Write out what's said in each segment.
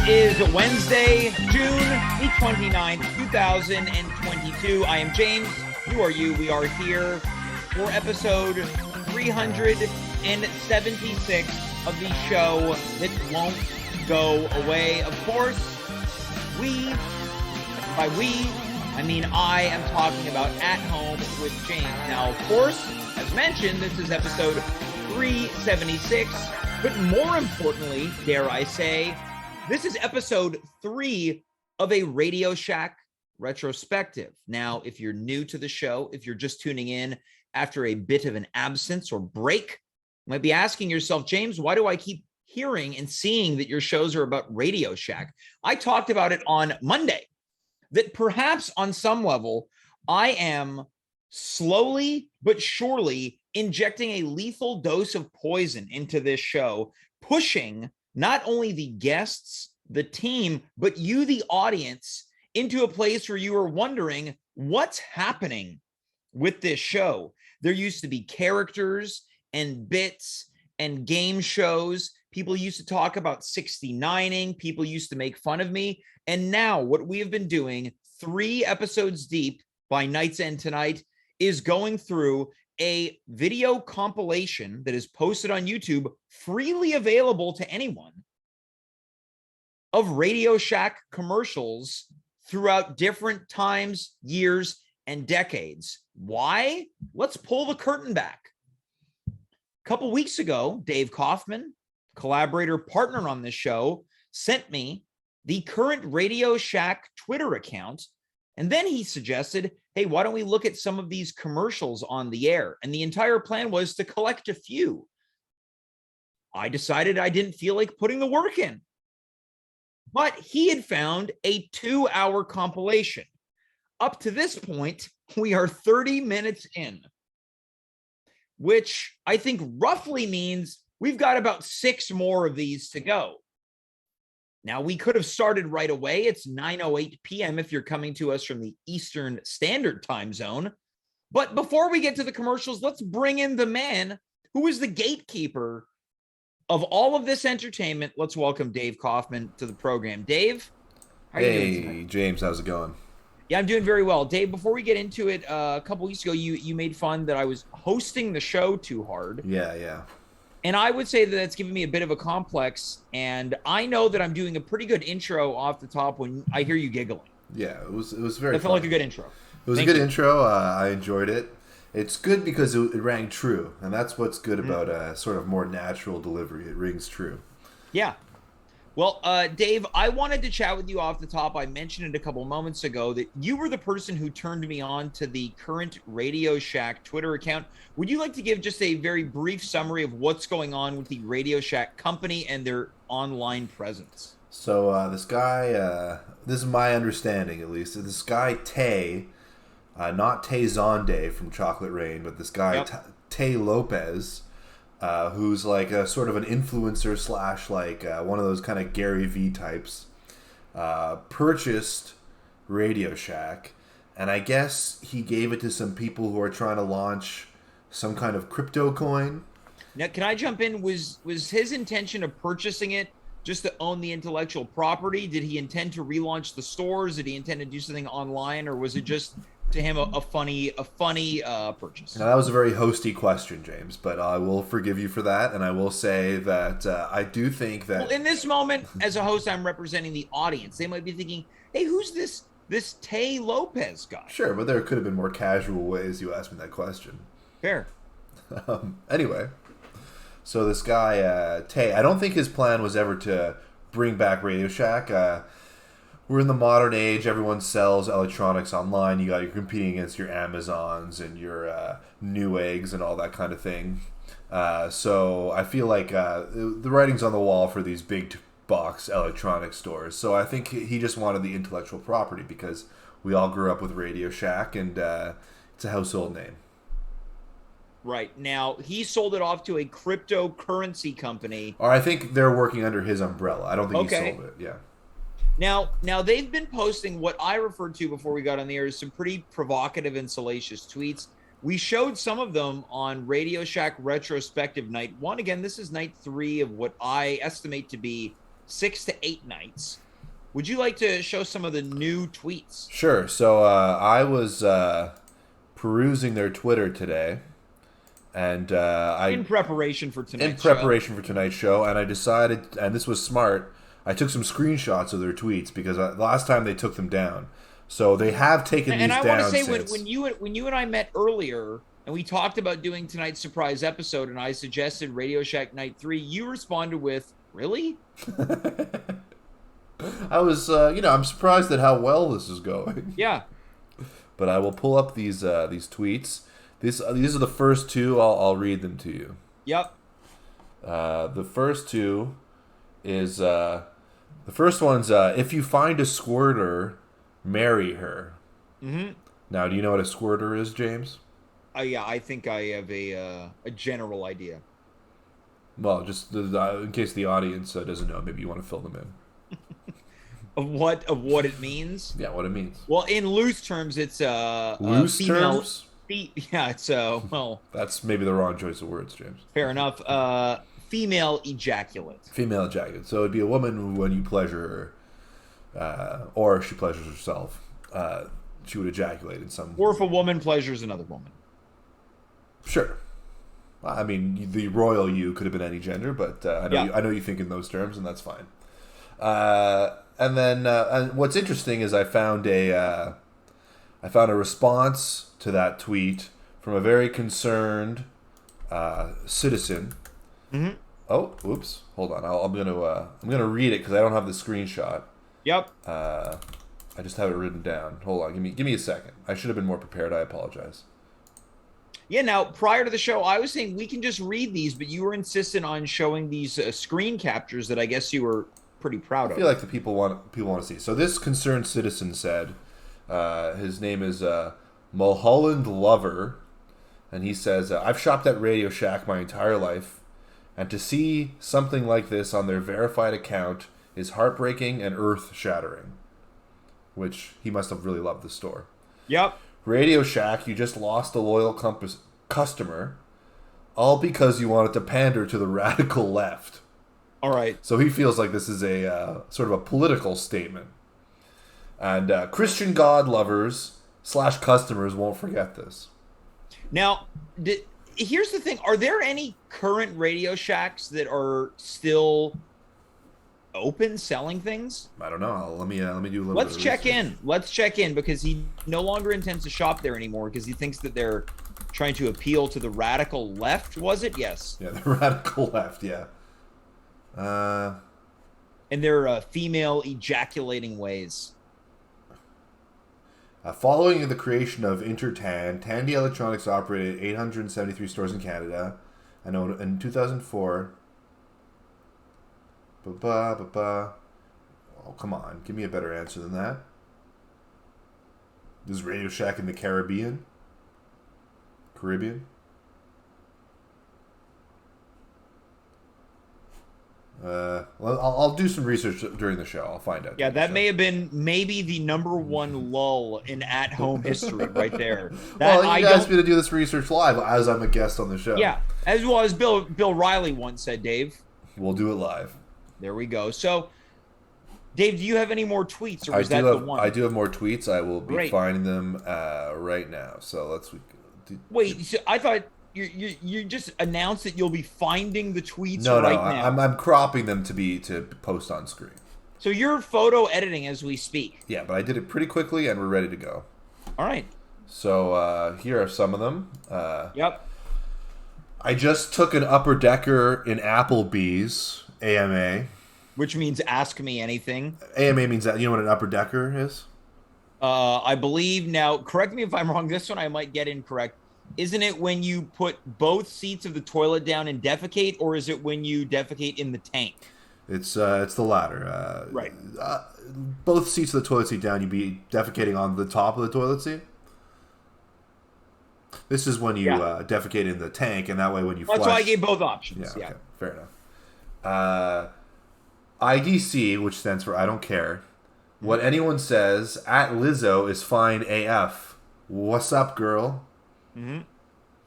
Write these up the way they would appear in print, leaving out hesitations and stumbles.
is Wednesday, June the 29th, 2022. I am James. You are you. We are here for episode 376 of the show that won't go away. Of course, by we, I mean I am talking about At Home with James. Now, of course, as mentioned, this is episode 376, but more importantly, dare I say, this is episode 3 of a Radio Shack Retrospective. Now, if you're new to the show, if you're just tuning in after a bit of an absence or break, you might be asking yourself, James, why do I keep hearing and seeing that your shows are about Radio Shack? I talked about it on Monday, that perhaps on some level, I am slowly but surely injecting a lethal dose of poison into this show, pushing not only the guests, the team, but you, the audience, into a place where you are wondering what's happening with this show. There used to be characters and bits and game shows. People used to talk about 69ing. People used to make fun of me. And now what we have been doing 3 episodes deep by Night's End tonight is going through a video compilation that is posted on YouTube, freely available to anyone, of Radio Shack commercials throughout different times, years, and decades. Why? Let's pull the curtain back. A couple weeks ago, Dave Kaufman, collaborator, partner on this show, sent me the current Radio Shack Twitter account. And then he suggested, hey, why don't we look at some of these commercials on the air? And the entire plan was to collect a few. I decided I didn't feel like putting the work in. But he had found a 2-hour compilation. Up to this point, we are 30 minutes in, which I think roughly means we've got about 6 more of these to go. Now, we could have started right away. It's 9:08 p.m. if you're coming to us from the Eastern Standard Time Zone. But before we get to the commercials, let's bring in the man who is the gatekeeper of all of this entertainment. Let's welcome Dave Kaufman to the program. Dave, how are you doing tonight? Hey, James, how's it going? Yeah, I'm doing very well. Dave, before we get into it, a couple weeks ago, you made fun that I was hosting the show too hard. Yeah. And I would say that that's given me a bit of a complex. And I know that I'm doing a pretty good intro off the top when I hear you giggling. Yeah, it was very That felt like a good intro. It was a good intro. I enjoyed it. It's good because it rang true. And that's what's good about a sort of more natural delivery. It rings true. Yeah. Well, Dave, I wanted to chat with you off the top. I mentioned it a couple moments ago that you were the person who turned me on to the current Radio Shack Twitter account. Would you like to give just a very brief summary of what's going on with the Radio Shack company and their online presence? So this guy, this is my understanding at least, this guy Tay, not Tay Zonde from Chocolate Rain, but this guy Tay Lopez, who's like a sort of an influencer slash like one of those kind of Gary V types, purchased Radio Shack, and I guess he gave it to some people who are trying to launch some kind of crypto coin. Now, can I jump in? Was his intention of purchasing it just to own the intellectual property? Did he intend to relaunch the stores? Did he intend to do something online, or was it just to him a funny purchase? Now, that was a very hosty question, James, but I will forgive you for that, and I will say that I do think that... Well, in this moment, as a host, I'm representing the audience. They might be thinking, hey, who's this Tay Lopez guy? Sure, but there could have been more casual ways you asked me that question. Fair. Anyway, so this guy, Tay, I don't think his plan was ever to bring back Radio Shack. We're in the modern age. Everyone sells electronics online. You're competing against your Amazons and your Newegg's and all that kind of thing. So I feel like the writing's on the wall for these big box electronic stores. So I think he just wanted the intellectual property because we all grew up with Radio Shack, and it's a household name. Right. Now, he sold it off to a cryptocurrency company. Or I think they're working under his umbrella. I don't think he sold it. Yeah. Now they've been posting what I referred to before we got on the air as some pretty provocative and salacious tweets. We showed some of them on Radio Shack Retrospective Night 1. Again, this is night 3 of what I estimate to be 6 to 8 nights. Would you like to show some of the new tweets? Sure. So I was perusing their Twitter today, and In preparation for tonight's show, and I decided, and this was smart, I took some screenshots of their tweets because last time they took them down. So they have taken these down. And I want to say, since. when you and I met earlier, and we talked about doing tonight's surprise episode, and I suggested Radio Shack Night 3, you responded with, "Really?" I was, I'm surprised at how well this is going. Yeah. But I will pull up these tweets. These are the first two. I'll read them to you. Yep. The first two is the first one's if you find a squirter, marry her. Mm-hmm. Now, do you know what a squirter is, James? Yeah, I think I have a general idea. Well, just in case the audience doesn't know, maybe you want to fill them in. Of what it means? Yeah, what it means. Well, in loose terms, it's loose female, terms. Yeah, it's well. That's maybe the wrong choice of words, James. Fair enough. Female ejaculate. Female ejaculate. So it'd be a woman when you pleasure her, or she pleasures herself. She would ejaculate in some. Or if a woman pleasures another woman. Sure. I mean, the royal you could have been any gender, but I know you think in those terms, and that's fine. And then and what's interesting is I found a response to that tweet from a very concerned citizen. Mm-hmm. Oh, oops! Hold on. I'm gonna read it because I don't have the screenshot. Yep. I just have it written down. Hold on. Give me a second. I should have been more prepared. I apologize. Yeah, now, prior to the show, I was saying we can just read these, but you were insistent on showing these screen captures that I guess you were pretty proud of. I feel like the people want to see. So this concerned citizen said, his name is Mulholland Lover, and he says, I've shopped at Radio Shack my entire life, and to see something like this on their verified account is heartbreaking and earth-shattering. Which, he must have really loved the store. Yep. Radio Shack, you just lost a loyal customer, all because you wanted to pander to the radical left. All right. So he feels like this is a sort of a political statement. And Christian God lovers / customers won't forget this. Now, here's the thing. Are there any current Radio Shacks that are still open selling things? I don't know. Let me do a little Let's bit of check research. Let's check in because he no longer intends to shop there anymore because he thinks that they're trying to appeal to the radical left. Was it? Yes. Yeah, the radical left, yeah. And their female ejaculating ways. Following the creation of Intertan, Tandy Electronics operated 873 stores in Canada. I know in 2004. Oh, come on. Give me a better answer than that. This is Radio Shack in the Caribbean? Well, I'll do some research during the show. I'll find out. Yeah, that may have been maybe the #1 lull in at-home history right there. That, well, you asked me to do this research live as I'm a guest on the show. Yeah, as well as Bill Riley once said, Dave. We'll do it live. There we go. So, Dave, do you have any more tweets, or was that the one? I do have more tweets. I will be finding them right now. So let's. Wait, so I thought you just announced that you'll be finding the tweets now. I'm cropping them to post on screen. So you're photo editing as we speak. Yeah, but I did it pretty quickly, and we're ready to go. All right. So here are some of them. Yep. I just took an upper decker in Applebee's. AMA. Which means ask me anything. AMA means that, you know what an upper decker is? I believe, now, correct me if I'm wrong, this one I might get incorrect. Isn't it when you put both seats of the toilet down and defecate, or is it when you defecate in the tank? It's the latter. Right. Both seats of the toilet seat down, you'd be defecating on the top of the toilet seat. This is when you defecate in the tank, and that way when you flush... That's why I gave both options. Yeah. Okay. Fair enough. IDC, which stands for I don't care. What anyone says at Lizzo is fine AF. What's up, girl? Mm-hmm.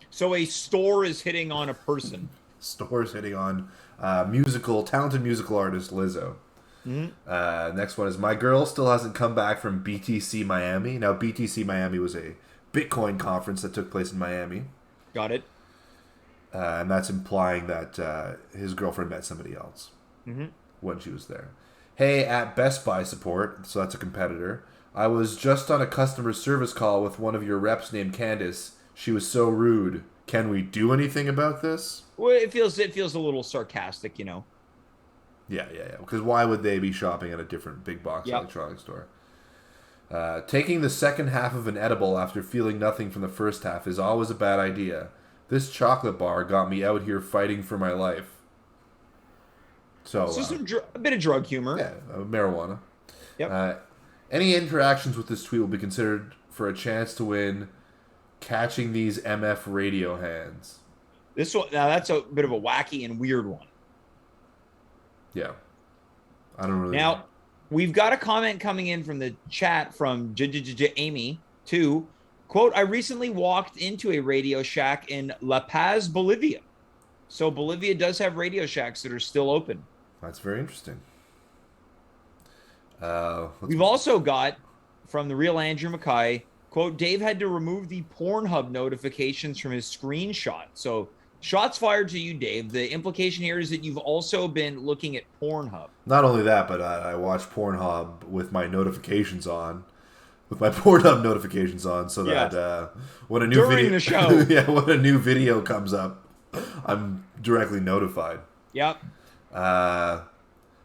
So a store is hitting on a person. Store is hitting on talented musical artist Lizzo. Next one is, my girl still hasn't come back from BTC Miami. Now, BTC Miami was a Bitcoin conference that took place in Miami. Got it. And that's implying that his girlfriend met somebody else when she was there. Hey, at Best Buy support, so that's a competitor. I was just on a customer service call with one of your reps named Candace. She was so rude. Can we do anything about this? Well, it feels a little sarcastic, you know. Yeah. Because why would they be shopping at a different big box electronics store? Taking the second half of an edible after feeling nothing from the first half is always a bad idea. This chocolate bar got me out here fighting for my life. So a bit of drug humor. Yeah, marijuana. Yep. Any interactions with this tweet will be considered for a chance to win catching these MF radio hands. This one, now that's a bit of a wacky and weird one. Yeah. I don't really Now, know. We've got a comment coming in from the chat from Amy too. Quote, I recently walked into a Radio Shack in La Paz, Bolivia. So Bolivia does have Radio Shacks that are still open. That's very interesting. We've also got from the real Andrew Mackay, quote, Dave had to remove the Pornhub notifications from his screenshot. So shots fired to you, Dave. The implication here is that you've also been looking at Pornhub. Not only that, but I watch Pornhub with my notifications on. With my Pornhub notifications on, so that when a new during video, the show, when a new video comes up, I'm directly notified. Yep.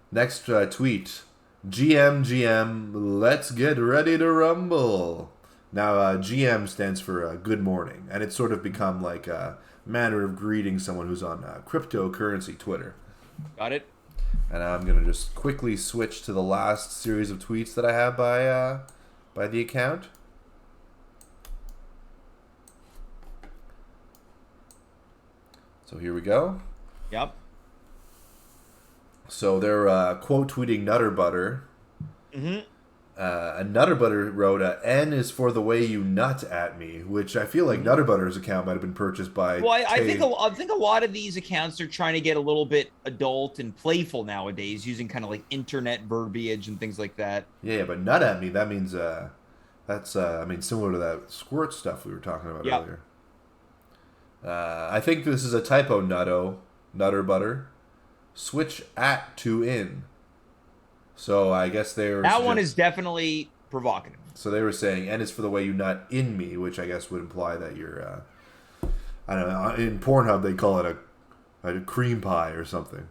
Next tweet, GM, let's get ready to rumble. Now, GM stands for good morning, and it's sort of become like a manner of greeting someone who's on cryptocurrency Twitter. Got it. And I'm gonna just quickly switch to the last series of tweets that I have by the account. So here we go. Yep. So they're quote tweeting Nutter Butter. Mm-hmm. And Nutter Butter wrote, N is for the way you nut at me, which I feel like Nutter Butter's account might have been purchased by... Well, I think a lot of these accounts are trying to get a little bit adult and playful nowadays, using kind of like internet verbiage and things like that. Yeah, but nut at me, that means... that's similar to that squirt stuff we were talking about earlier. I think this is a typo, Nutter Butter. Switch at to in. So I guess they were... That one is definitely provocative. So they were saying, N is for the way you nut in me, which I guess would imply that you're... I don't know. In Pornhub, they call it a cream pie or something.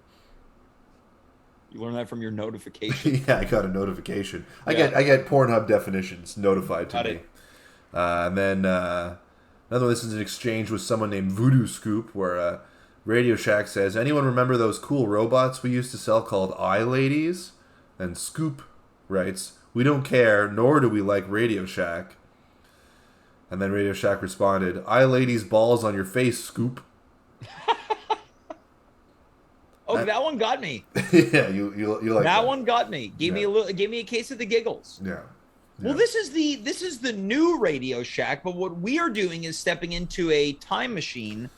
You learned that from your notification. Yeah, I got a notification. I get Pornhub definitions notified to me. And then another one, this is an exchange with someone named Voodoo Scoop, where Radio Shack says, anyone remember those cool robots we used to sell called Eye Ladies? And Scoop writes, we don't care, nor do we like Radio Shack. And then Radio Shack responded, Eye Ladies balls on your face, Scoop. That one got me. Yeah, you like that one got me. Gave me a case of the giggles. Yeah. Well, this is the new Radio Shack, but what we are doing is stepping into a time machine,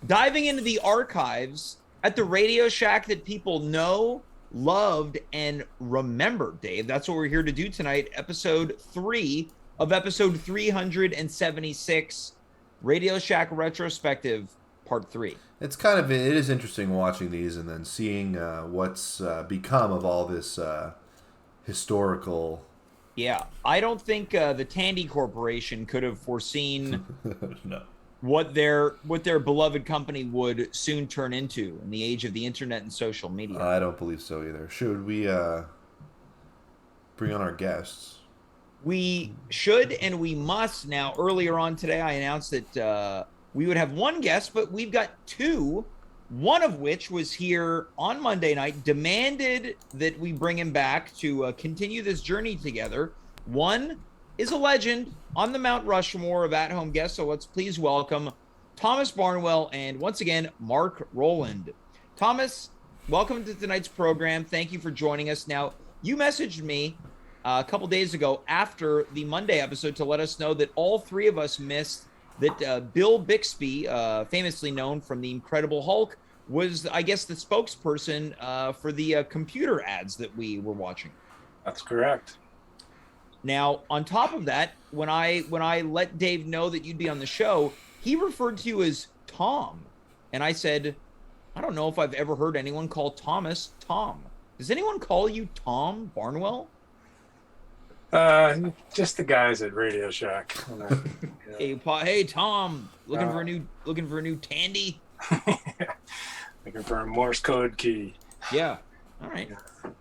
diving into the archives at the Radio Shack that people know, loved, and remembered, Dave. That's what we're here to do tonight. Episode 3 of episode 376, Radio Shack Retrospective, Part 3. It is interesting watching these and then seeing what's become of all this historical... Yeah, I don't think the Tandy Corporation could have foreseen no. what their beloved company would soon turn into in the age of the internet and social media. I don't believe so either. Should we bring on our guests? We should and we must. Now, earlier on today, I announced that we would have one guest, but we've got two, one of which was here on Monday night, demanded that we bring him back to continue this journey together. One is a legend on the Mount Rushmore of at-home guests, so let's please welcome Thomas Barnwell and, once again, Marc Rowland. Thomas, welcome to tonight's program. Thank you for joining us. Now, you messaged me a couple days ago after the Monday episode to let us know that all three of us missed that Bill Bixby, famously known from The Incredible Hulk, was, I guess, the spokesperson for the computer ads that we were watching. That's correct. Now, on top of that, when I let Dave know that you'd be on the show, he referred to you as Tom. And I said, I don't know if I've ever heard anyone call Thomas Tom. Does anyone call you Tom Barnwell? Just the guys at Radio Shack. Hey, Tom, looking for a new Tandy? Looking for a Morse code key. Yeah. All right.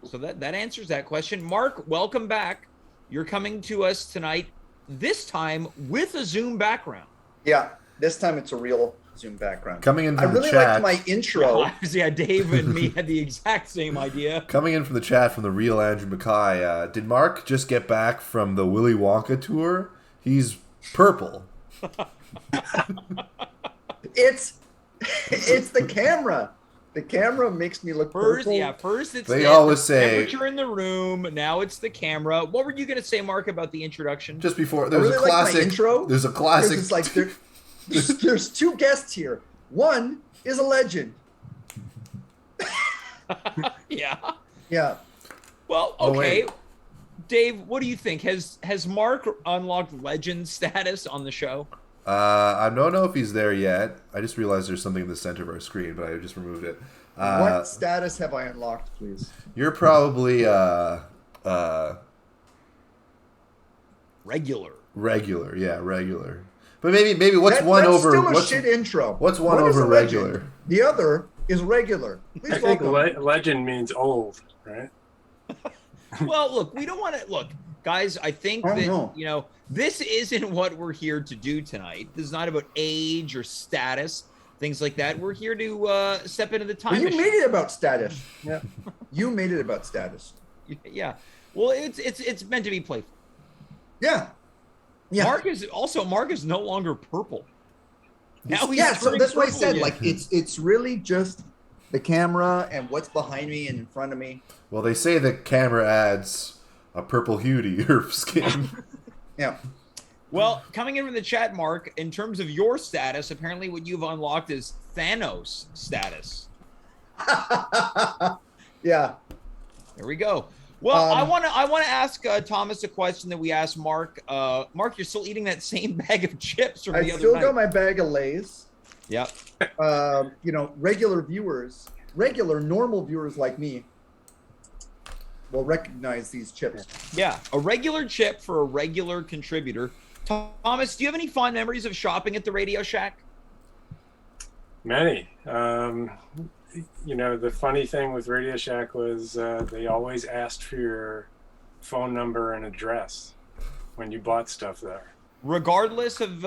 So that answers that question. Marc, welcome back. You're coming to us tonight, this time with a Zoom background. Yeah, this time it's a real Zoom background. Coming in I from really the chat. liked my intro. Yeah, Dave and me had the exact same idea. Coming in from the chat from the real Andrew Mackay. Did Marc just get back from the Willy Wonka tour? He's purple. It's the camera. The camera makes me look purple. First it's They always the say temperature in the room. Now it's the camera. What were you going to say, Marc, about the introduction? just before I there's really a classic like my intro. There's a Because classic. it's like there's two guests here. One is a legend. Yeah. Yeah. Well, Oh, okay. wait. Dave, what do you think? Has Marc unlocked legend status on the show? I don't know if he's there yet. I just realized there's something in the center of our screen, but I just removed it. What status have I unlocked, please? You're probably Regular. yeah, regular. But maybe what's That's over still a shit intro. what's one is over a legend? regular? The other is regular. Please I think welcome. legend means old, right? Well, look, we don't want to look, guys. I think I that don't know. this isn't what we're here to do tonight. This is not about age or status, things like that. We're here to step into the time Well, you machine. made it about status. Yeah. You made it about status. Yeah. Well, it's meant to be playful. Yeah. Yeah. Marc is no longer purple. Now he's Yeah, so turning that's what I purple said. again. Like it's really just the camera and what's behind me and in front of me. Well, they say the camera adds a purple hue to your skin. Yeah. Well, coming in from the chat, Marc, in terms of your status, apparently what you've unlocked is Thanos status. Yeah. There we go. Well, I want to ask Thomas a question that we asked Marc. Marc, you're still eating that same bag of chips from I the other still night. got my bag of Lay's. Yep. Regular normal viewers like me will recognize these chips. Yeah, a regular chip for a regular contributor. Thomas, do you have any fond memories of shopping at the Radio Shack? Many. The funny thing with Radio Shack was they always asked for your phone number and address when you bought stuff there. Regardless of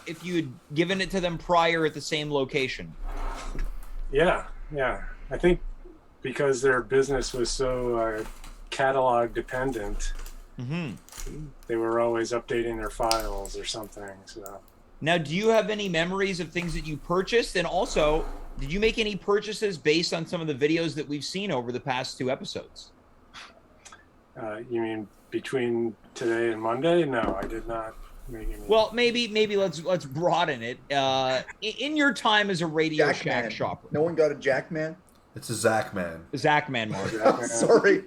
if you had given it to them prior at the same location. Yeah. I think because their business was so catalog dependent, they were always updating their files or something. So. Now, do you have any memories of things that you purchased? And also, did you make any purchases based on some of the videos that we've seen over the past 2 episodes? You mean between today and Monday? No, I did not make any. Well, maybe let's broaden it. In your time as a Radio Shack Jackman. shopper. No one got a Jackman? It's a Zach man. Zach Man, Marc. Oh, sorry.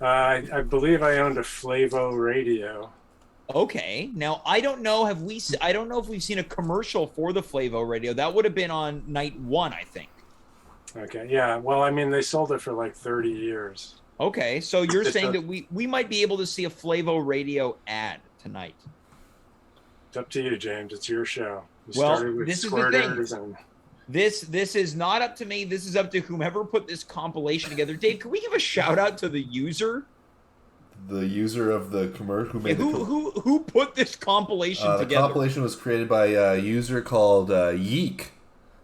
I believe I owned a Flavo radio. Okay. Now, I don't know if we've seen a commercial for the Flavo radio. That would have been on night 1, I think. Okay, yeah. Well, I mean, they sold it for like 30 years. Okay, so you're saying that we might be able to see a Flavo radio ad tonight. It's up to you, James. It's your show. You Well, started with this is the thing. squirters and This is not up to me. This is up to whomever put this compilation together. Dave, can we give a shout out to the user? The user of the commercial who made Who put this compilation the together? compilation was created by a user called Yeek.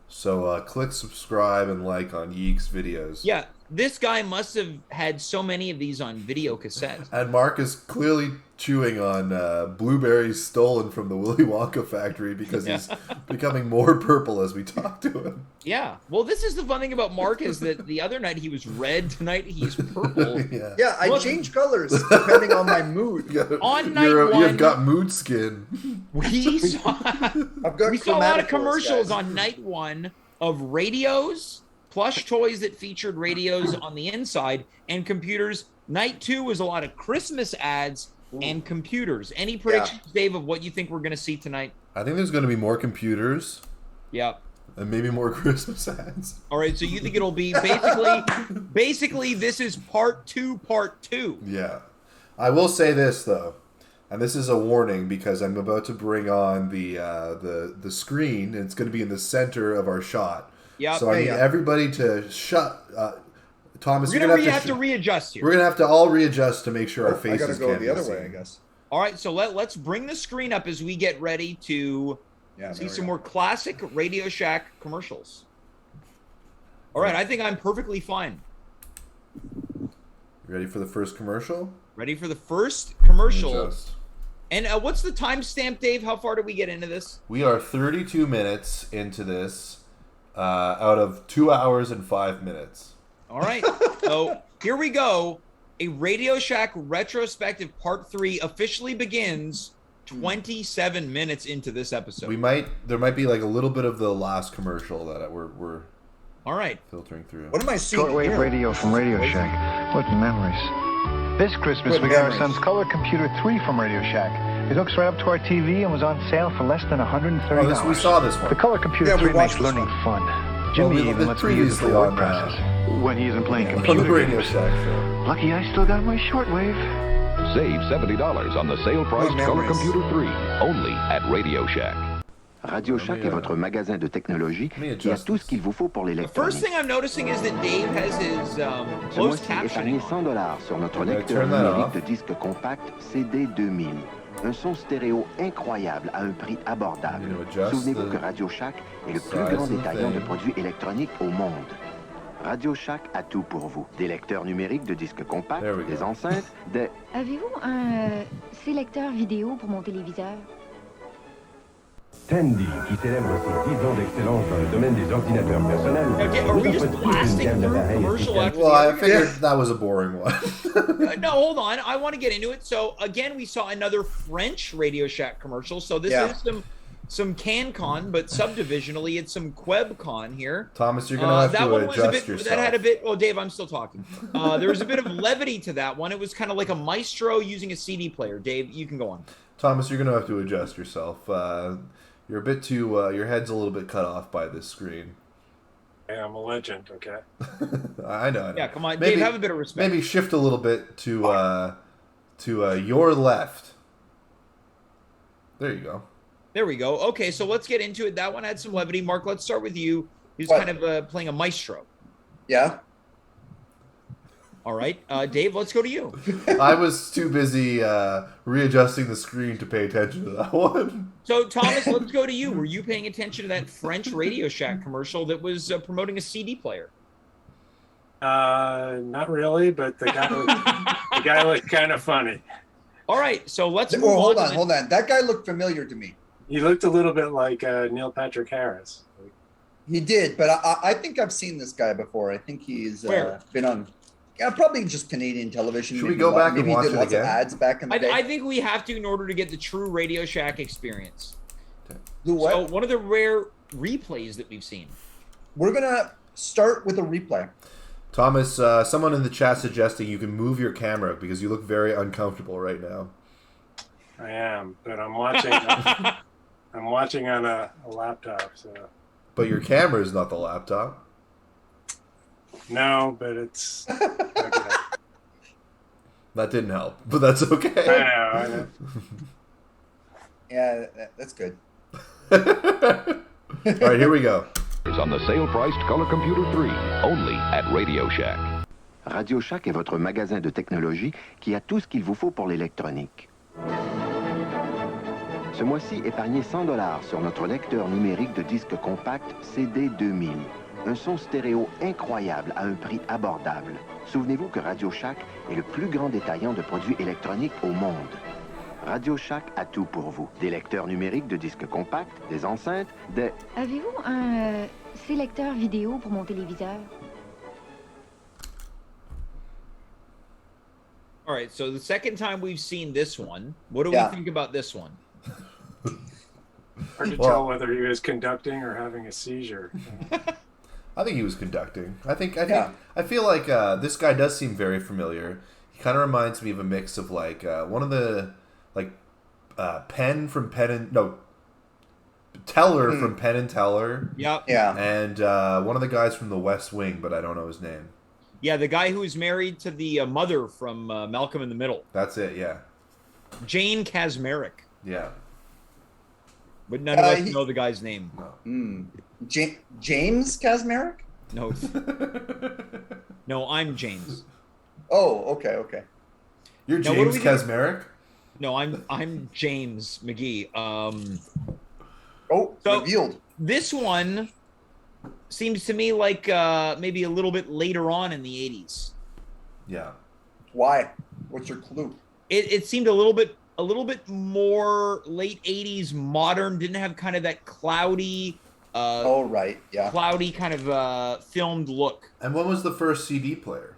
So click subscribe and like on Yeek's videos. Yeah, this guy must have had so many of these on video cassette. And Marc is clearly chewing on blueberries stolen from the Willy Wonka factory because he's becoming more purple as we talk to him. Yeah. Well, this is the fun thing about Marc is that the other night he was red. Tonight he's purple. Yeah, I change colors depending on my mood. On night one, you've got mood skin. we saw a lot of commercials on night one of radios, plush toys that featured radios on the inside, and computers. Night two was a lot of Christmas ads and computers. Any predictions, Dave, of what you think we're going to see tonight? I think there's going to be more computers. Yeah. And maybe more Christmas ads. All right, so you think it'll be basically this is part two. Yeah. I will say this, though, and this is a warning because I'm about to bring on the screen, and it's going to be in the center of our shot. Yeah. So I need everybody to shut... Thomas, we're going to have to readjust here. We're going to have to all readjust to make sure our faces I got to go the other way, I guess. All right, so let's bring the screen up as we get ready to see some more classic Radio Shack commercials. All right, I think I'm perfectly fine. Ready for the first commercial? Ready for the first commercial. Adjust. And what's the timestamp, Dave? How far did we get into this? We are 32 minutes into this out of 2 hours and 5 minutes. All right, so here we go. A Radio Shack Retrospective Part 3 officially begins 27 minutes into this episode. There might be like a little bit of the last commercial that we're all right filtering through. What am I seeing? Shortwave radio from Radio Shack. What memories. This Christmas we got our son's color computer 3 from Radio Shack. It hooks right up to our TV and was on sale for less than $130. We saw this one. The color computer 3 makes learning fun. Jimmy even lets me use it for word process when he isn't playing computer Radio games. Shack show. Lucky I still got my shortwave. Save $70 on the sale-priced Color Computer 3, only at Radio Shack. Radio Shack est votre magasin de technologie qui a tout ce qu'il vous faut pour The l'électronique. first thing I'm noticing is that Dave has his Ce closed mois-ci, épargnez captioning. $100 sur notre lecteur turn that numérique off. de disque compact CD 2000. Un son stéréo incroyable à un prix abordable. You know, adjust Souvenez-vous the que Radio Shack est le size plus grand of the détaillant de thing. produits électroniques au monde. Radio Shack a tout pour vous. Des lecteurs numériques de disques compacts, There we go. des enceintes, des... Avez-vous un sélecteur vidéo pour mon téléviseur? Tandy, qui célèbre ses 10 ans d'excellence dans le domaine des ordinateurs personnels. Are we just blasting through commercial after Well, I the other? figured that was a boring one. No, hold on. I want to get into it. So again, we saw another French Radio Shack commercial. So this is some CanCon, but subdivisionally, it's some QuebCon here. Thomas, you're gonna have that to one was adjust yourself. That had a bit. Oh, Dave, I'm still talking. There was a bit of levity to that one. It was kind of like a maestro using a CD player. Dave, you can go on. Thomas, you're gonna have to adjust yourself. You're a bit too. Your head's a little bit cut off by this screen. Hey, I'm a legend, okay? I know. Yeah, come on, maybe, Dave. Have a bit of respect. Maybe shift a little bit to your left. There you go. There we go. Okay, so let's get into it. That one had some levity. Marc, let's start with you. He's kind of playing a maestro. Yeah. All right, Dave, let's go to you. I was too busy readjusting the screen to pay attention to that one. So, Thomas, let's go to you. Were you paying attention to that French Radio Shack commercial that was promoting a CD player? Not really, but the guy looked kind of funny. All right, so let's move hold on. on. That guy looked familiar to me. He looked a little bit like Neil Patrick Harris. He did, but I think I've seen this guy before. I think he's been on... Yeah, probably just Canadian television. Should we go back and watch it lots again? of ads back in the day. I think we have to in order to get the true Radio Shack experience. Do what? So one of the rare replays that we've seen. We're going to start with a replay. Thomas, someone in the chat suggesting you can move your camera because you look very uncomfortable right now. I am, but I'm watching. I'm watching on a laptop. So. But your camera is not the laptop. No, but it's. Okay. That didn't help, but that's okay. I know. Yeah, that's good. All right, here we go. On the sale-priced Color Computer 3, only at Radio Shack. Radio Shack est votre magasin de technologie qui a tout ce qu'il vous faut pour l'électronique. Ce mois-ci, épargnez $100 sur notre lecteur numérique de disques compacts CD 2000. Un son stéréo incroyable à un prix abordable. Souvenez-vous que Radio Shack est le plus grand détaillant de produits électroniques au monde. Radio Shack a tout pour vous. Des lecteurs numériques de disques compacts, des enceintes, des... Avez-vous un sélecteur vidéo pour mon téléviseur? All right, so the second time we've seen this one, what do we think about this one? Hard to tell whether he was conducting or having a seizure. I think he was conducting. I feel like this guy does seem very familiar. He kind of reminds me of a mix of like one of the Penn from Penn and Teller from Penn and Teller. Yep. Yeah. And one of the guys from The West Wing, but I don't know his name. Yeah, the guy who's married to the mother from Malcolm in the Middle. That's it. Yeah. Jane Kasmerick. Yeah. But none of us know the guy's name. No. James Kasmerick? No. No, I'm James. Oh, okay. You're James Kasmerick? No, I'm James McGee. Revealed. This one seems to me like maybe a little bit later on in the 80s. Yeah. Why? What's your clue? It seemed a little bit more late 80s modern, didn't have kind of that cloudy cloudy kind of filmed look. And when was the first CD player?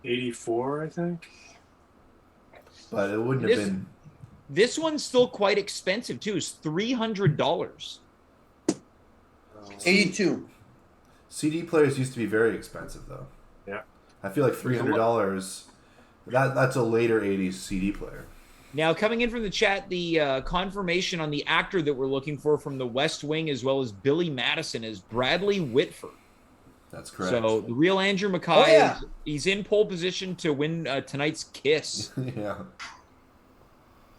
84, I think. But it wouldn't have been. This one's still quite expensive too. It's $300. 82. CD players used to be very expensive, though. Yeah. I feel like $300. That's a later 80s CD player. Now, coming in from the chat, the confirmation on the actor that we're looking for from The West Wing, as well as Billy Madison, is Bradley Whitford. That's correct. So the real Andrew Mackay, he's in pole position to win tonight's Kiss. Yeah.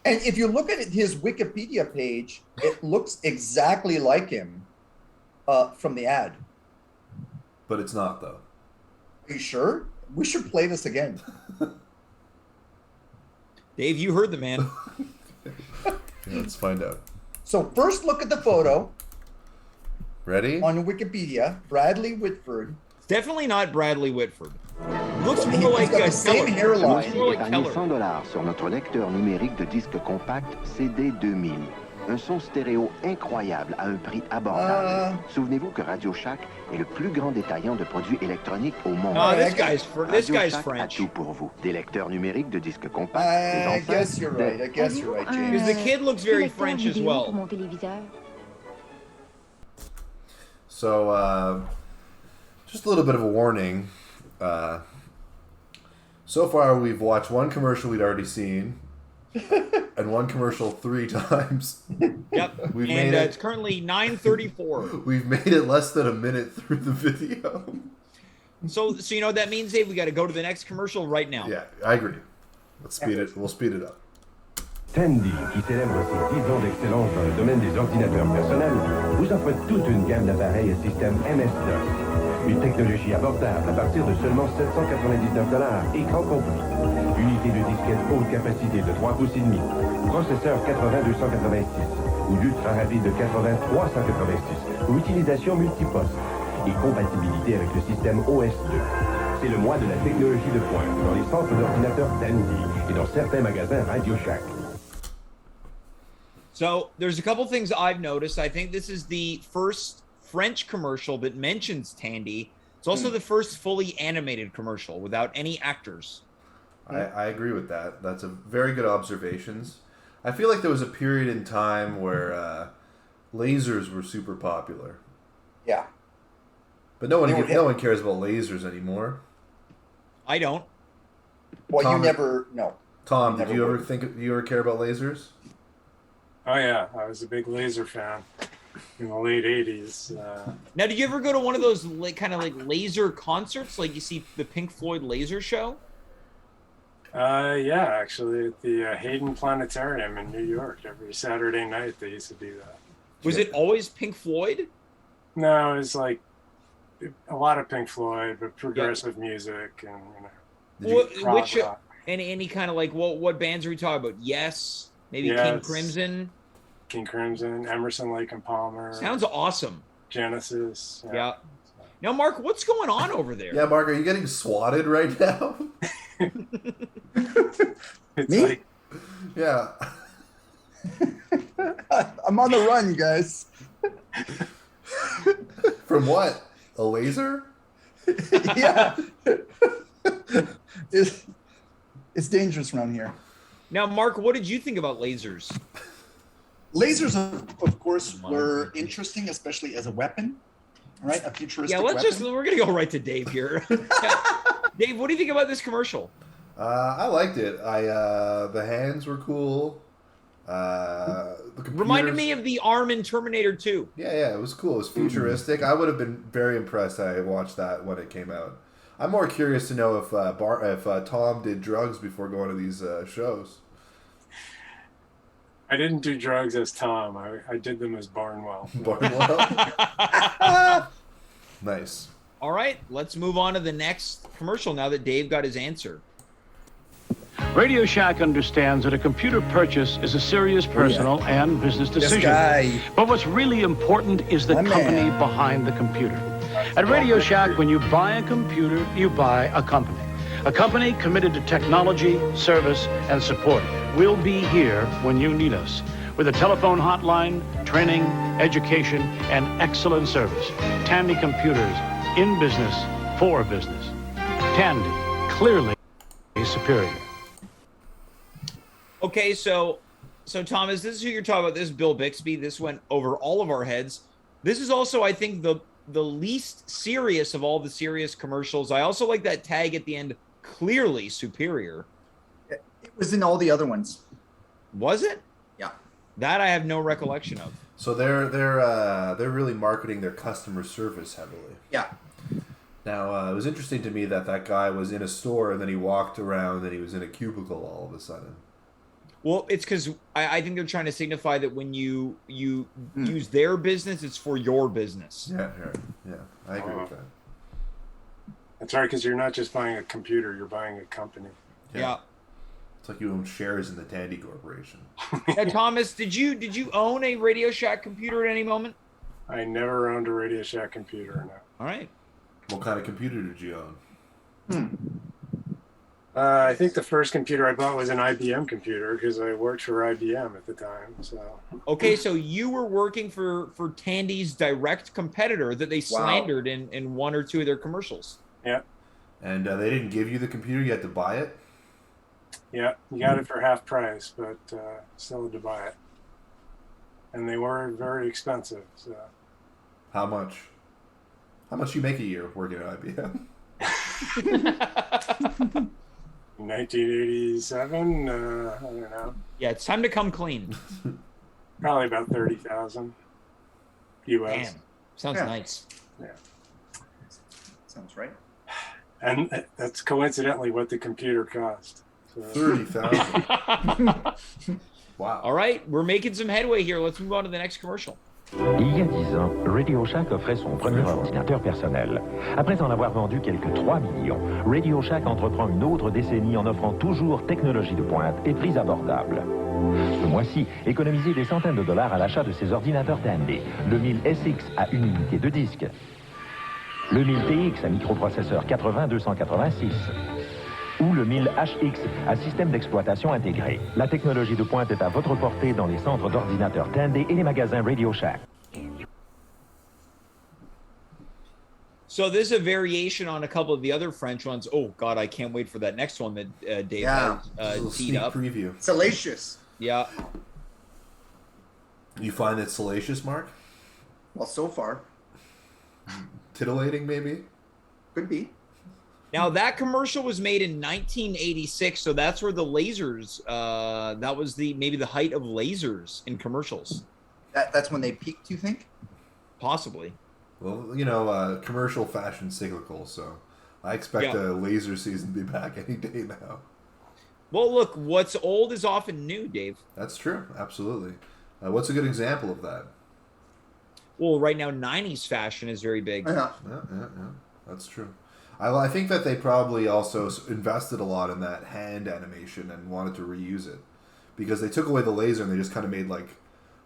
And if you look at his Wikipedia page, it looks exactly like him from the ad. But it's not, though. Are you sure? We should play this again. Dave, you heard the man. Let's find out. So first look at the photo. Ready? On Wikipedia, Bradley Whitford. It's definitely not Bradley Whitford. Looks more like the same hairline. Épargnez $100 sur notre lecteur numérique de disques compacts CD 2000. Un son stéréo incroyable à un prix abordable. Souvenez-vous que Radio Shack est le plus grand détaillant de produits électroniques au monde. Oh, this guy's Shack French. A tout pour vous. Des lecteurs numériques de disques compacts. I guess you're right. James. Because the kid looks very French as well. Pour mon téléviseur. So, just a little bit of a warning. So far, we've watched one commercial we'd already seen, and one commercial 3 times. Yep. It's currently 9:34. We've made it less than a minute through the video. So you know what that means, Dave? We got to go to the next commercial right now. Yeah, I agree. We'll speed it up. Tandy, qui célèbre ses 10 ans d'excellence dans le domaine des ordinateurs personnels, vous offre toute une gamme d'appareils et systèmes MS-DOS. Une technologie abordable à partir de seulement $799, écran compris. Unité de disquette haute capacité de 3 pouces et demi. Processeur 80-286 ou l'ultra rapide de 80-386 ou utilisation multiposte. Et compatibilité avec le système OS2. C'est le mois de la technologie de pointe dans les centres d'ordinateurs Tandy et dans certains magasins Radio Shack. So there's a couple things I've noticed. I think this is the first French commercial that mentions Tandy. It's also the first fully animated commercial without any actors. I agree with that. That's a very good observations. I feel like there was a period in time where lasers were super popular. Yeah. But no one cares about lasers anymore. I don't. Well, Tom, you never know. Tom, did you ever care about lasers? Oh yeah, I was a big laser fan in the late 80s. Now, did you ever go to one of those kind of like laser concerts, like you see the Pink Floyd laser show? Yeah, actually, at the Hayden Planetarium in New York, every Saturday night they used to do that. Was it always Pink Floyd? No, it was like a lot of Pink Floyd, but progressive music and which any kind of like what bands are we talking about? King Crimson. King Crimson, Emerson, Lake and Palmer. Sounds awesome. Genesis. Yeah. Now, Mark, what's going on over there? Yeah, Mark, are you getting swatted right now? It's Me? like, Yeah. I'm on the run, guys. From what? A laser? Yeah. It's dangerous around here. Now, Mark, what did you think about lasers? Lasers, of course, were interesting, especially as a weapon, right? A futuristic weapon. We're going to go right to Dave here. Dave, what do you think about this commercial? I liked it. The hands were cool. The Reminded me of the arm in Terminator 2. Yeah, it was cool. It was futuristic. I would have been very impressed had I watched that when it came out. I'm more curious to know if Tom did drugs before going to these shows. I didn't do drugs as Tom. I did them as Barnwell. Barnwell? Nice. All right, let's move on to the next commercial now that Dave got his answer. Radio Shack understands that a computer purchase is a serious personal and business decision. But what's really important is the company behind the computer. At Radio Shack, when you buy a computer, you buy a company. A company committed to technology, service, and support. We'll be here when you need us. With a telephone hotline, training, education, and excellent service. Tandy Computers, in business, for business. Tandy, clearly superior. Okay, so Thomas, this is who you're talking about. This is Bill Bixby. This went over all of our heads. This is also, I think, the least serious of all the serious commercials. I also like that tag at the end, clearly superior. It was in all the other ones. Was it? Yeah. That I have no recollection of. So they're really marketing their customer service heavily. Yeah. Now, it was interesting to me that guy was in a store and then he walked around and he was in a cubicle all of a sudden. Well, it's because I think they're trying to signify that when you use their business, it's for your business. Yeah, I agree with that. That's right, because you're not just buying a computer, you're buying a company. Yeah. It's like you own shares in the Tandy Corporation. Now, Thomas, did you own a Radio Shack computer at any moment? I never owned a Radio Shack computer, no. All right. What kind of computer did you own? I think the first computer I bought was an IBM computer because I worked for IBM at the time. So okay, so you were working for Tandy's direct competitor that they slandered in one or two of their commercials. Yeah. And they didn't give you the computer; you had to buy it. Yeah, you got it for half price, but still had to buy it. And they were very expensive. So. How much? How much you make a year working at IBM? 1987, I don't know. Yeah, it's time to come clean. Probably about 30,000 US. Damn, sounds nice. Yeah, sounds right. And that's coincidentally what the computer cost. So. 30,000. Wow. All right, we're making some headway here. Let's move on to the next commercial. Il y a 10 ans, Radio Shack offrait son premier ordinateur personnel. Après en avoir vendu quelques 3 millions, Radio Shack entreprend une autre décennie en offrant toujours technologie de pointe et prix abordables. Ce mois-ci, économisez des centaines de dollars à l'achat de ces ordinateurs Tandy. Le 1000 SX à une unité de disque. Le 1000 TX à microprocesseur 80-286. Ou le 1000 HX à système d'exploitation intégré. La technologie de pointe est à votre portée dans les centres d'ordinateurs Tandy et les magasins Radio Shack. So this is a variation on a couple of the other French ones. Oh God, I can't wait for that next one that Dave has teed up. Preview. Salacious. Yeah. You find it salacious, Mark? Well, so far. Titillating, maybe? Could be. Now, that commercial was made in 1986, so that's where the lasers, that was maybe the height of lasers in commercials. That's when they peaked, you think? Possibly. Well, commercial fashion cyclical, so I expect a laser season to be back any day now. Well, look, what's old is often new, Dave. That's true, absolutely. What's a good example of that? Well, right now, 90s fashion is very big. Yeah. That's true. I think that they probably also invested a lot in that hand animation and wanted to reuse it because they took away the laser and they just kind of made like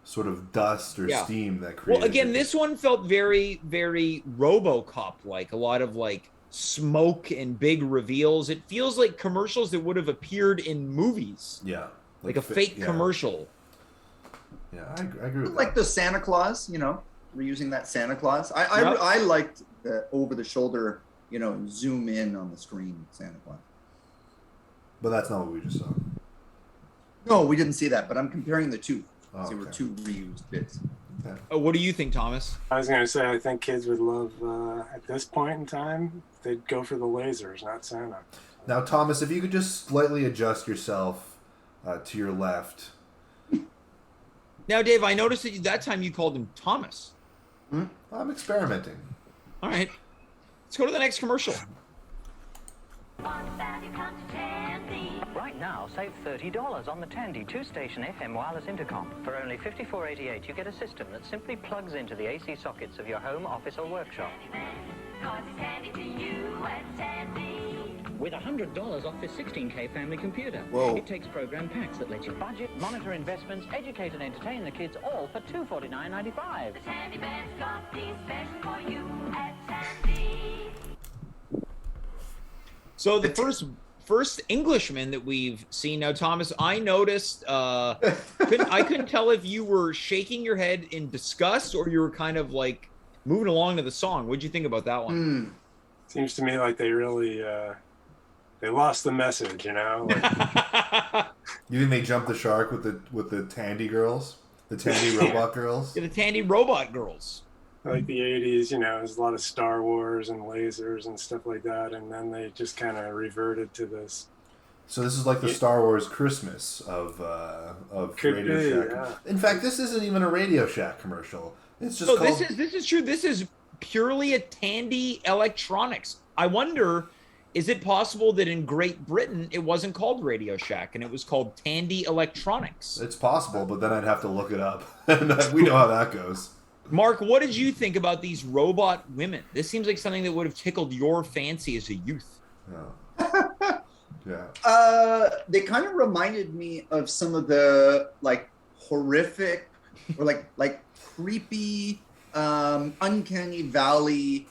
sort of dust or steam that created. Well, again, this one felt very, very RoboCop-like. A lot of like smoke and big reveals. It feels like commercials that would have appeared in movies. Yeah, like a fake commercial. Yeah, I agree with like the Santa Claus, we're using that Santa Claus. I liked the over-the-shoulder, zoom in on the screen Santa Claus. But that's not what we just saw. No, we didn't see that, but I'm comparing the two. They were two reused bits. Okay. What do you think, Thomas? I was going to say, I think kids would love, at this point in time, they'd go for the lasers, not Santa. Now, Thomas, if you could just slightly adjust yourself to your left. Now, Dave, I noticed that time you called him Thomas. I'm experimenting. All right. Let's go to the next commercial. Right now, save $30 on the Tandy 2-station FM wireless intercom. For only $54.88, you get a system that simply plugs into the AC sockets of your home, office, or workshop. With $100 off this 16K family computer. Whoa. It takes program packs that let you budget, monitor investments, educate and entertain the kids, all for $249.95. The Tandy Band's got these special for you at Tandy. So the first Englishman that we've seen now, Thomas, I noticed. I couldn't tell if you were shaking your head in disgust or you were kind of like moving along to the song. What'd you think about that one? Seems to me like they really they lost the message. Like... You think they jumped the shark with the Tandy girls, the Tandy robot girls? Yeah, the Tandy robot girls. Like the 80s, there's a lot of Star Wars and lasers and stuff like that, and then they just kind of reverted to this. So this is like the Star Wars Christmas of Radio Shack. Yeah. In fact, this isn't even a Radio Shack commercial. It's just called... This is true. This is purely a Tandy Electronics. I wonder, is it possible that in Great Britain it wasn't called Radio Shack and it was called Tandy Electronics? It's possible, but then I'd have to look it up. We know how that goes. Mark, what did you think about these robot women? This seems like something that would have tickled your fancy as a youth. Yeah. They kind of reminded me of some of the like horrific or like creepy, uncanny valley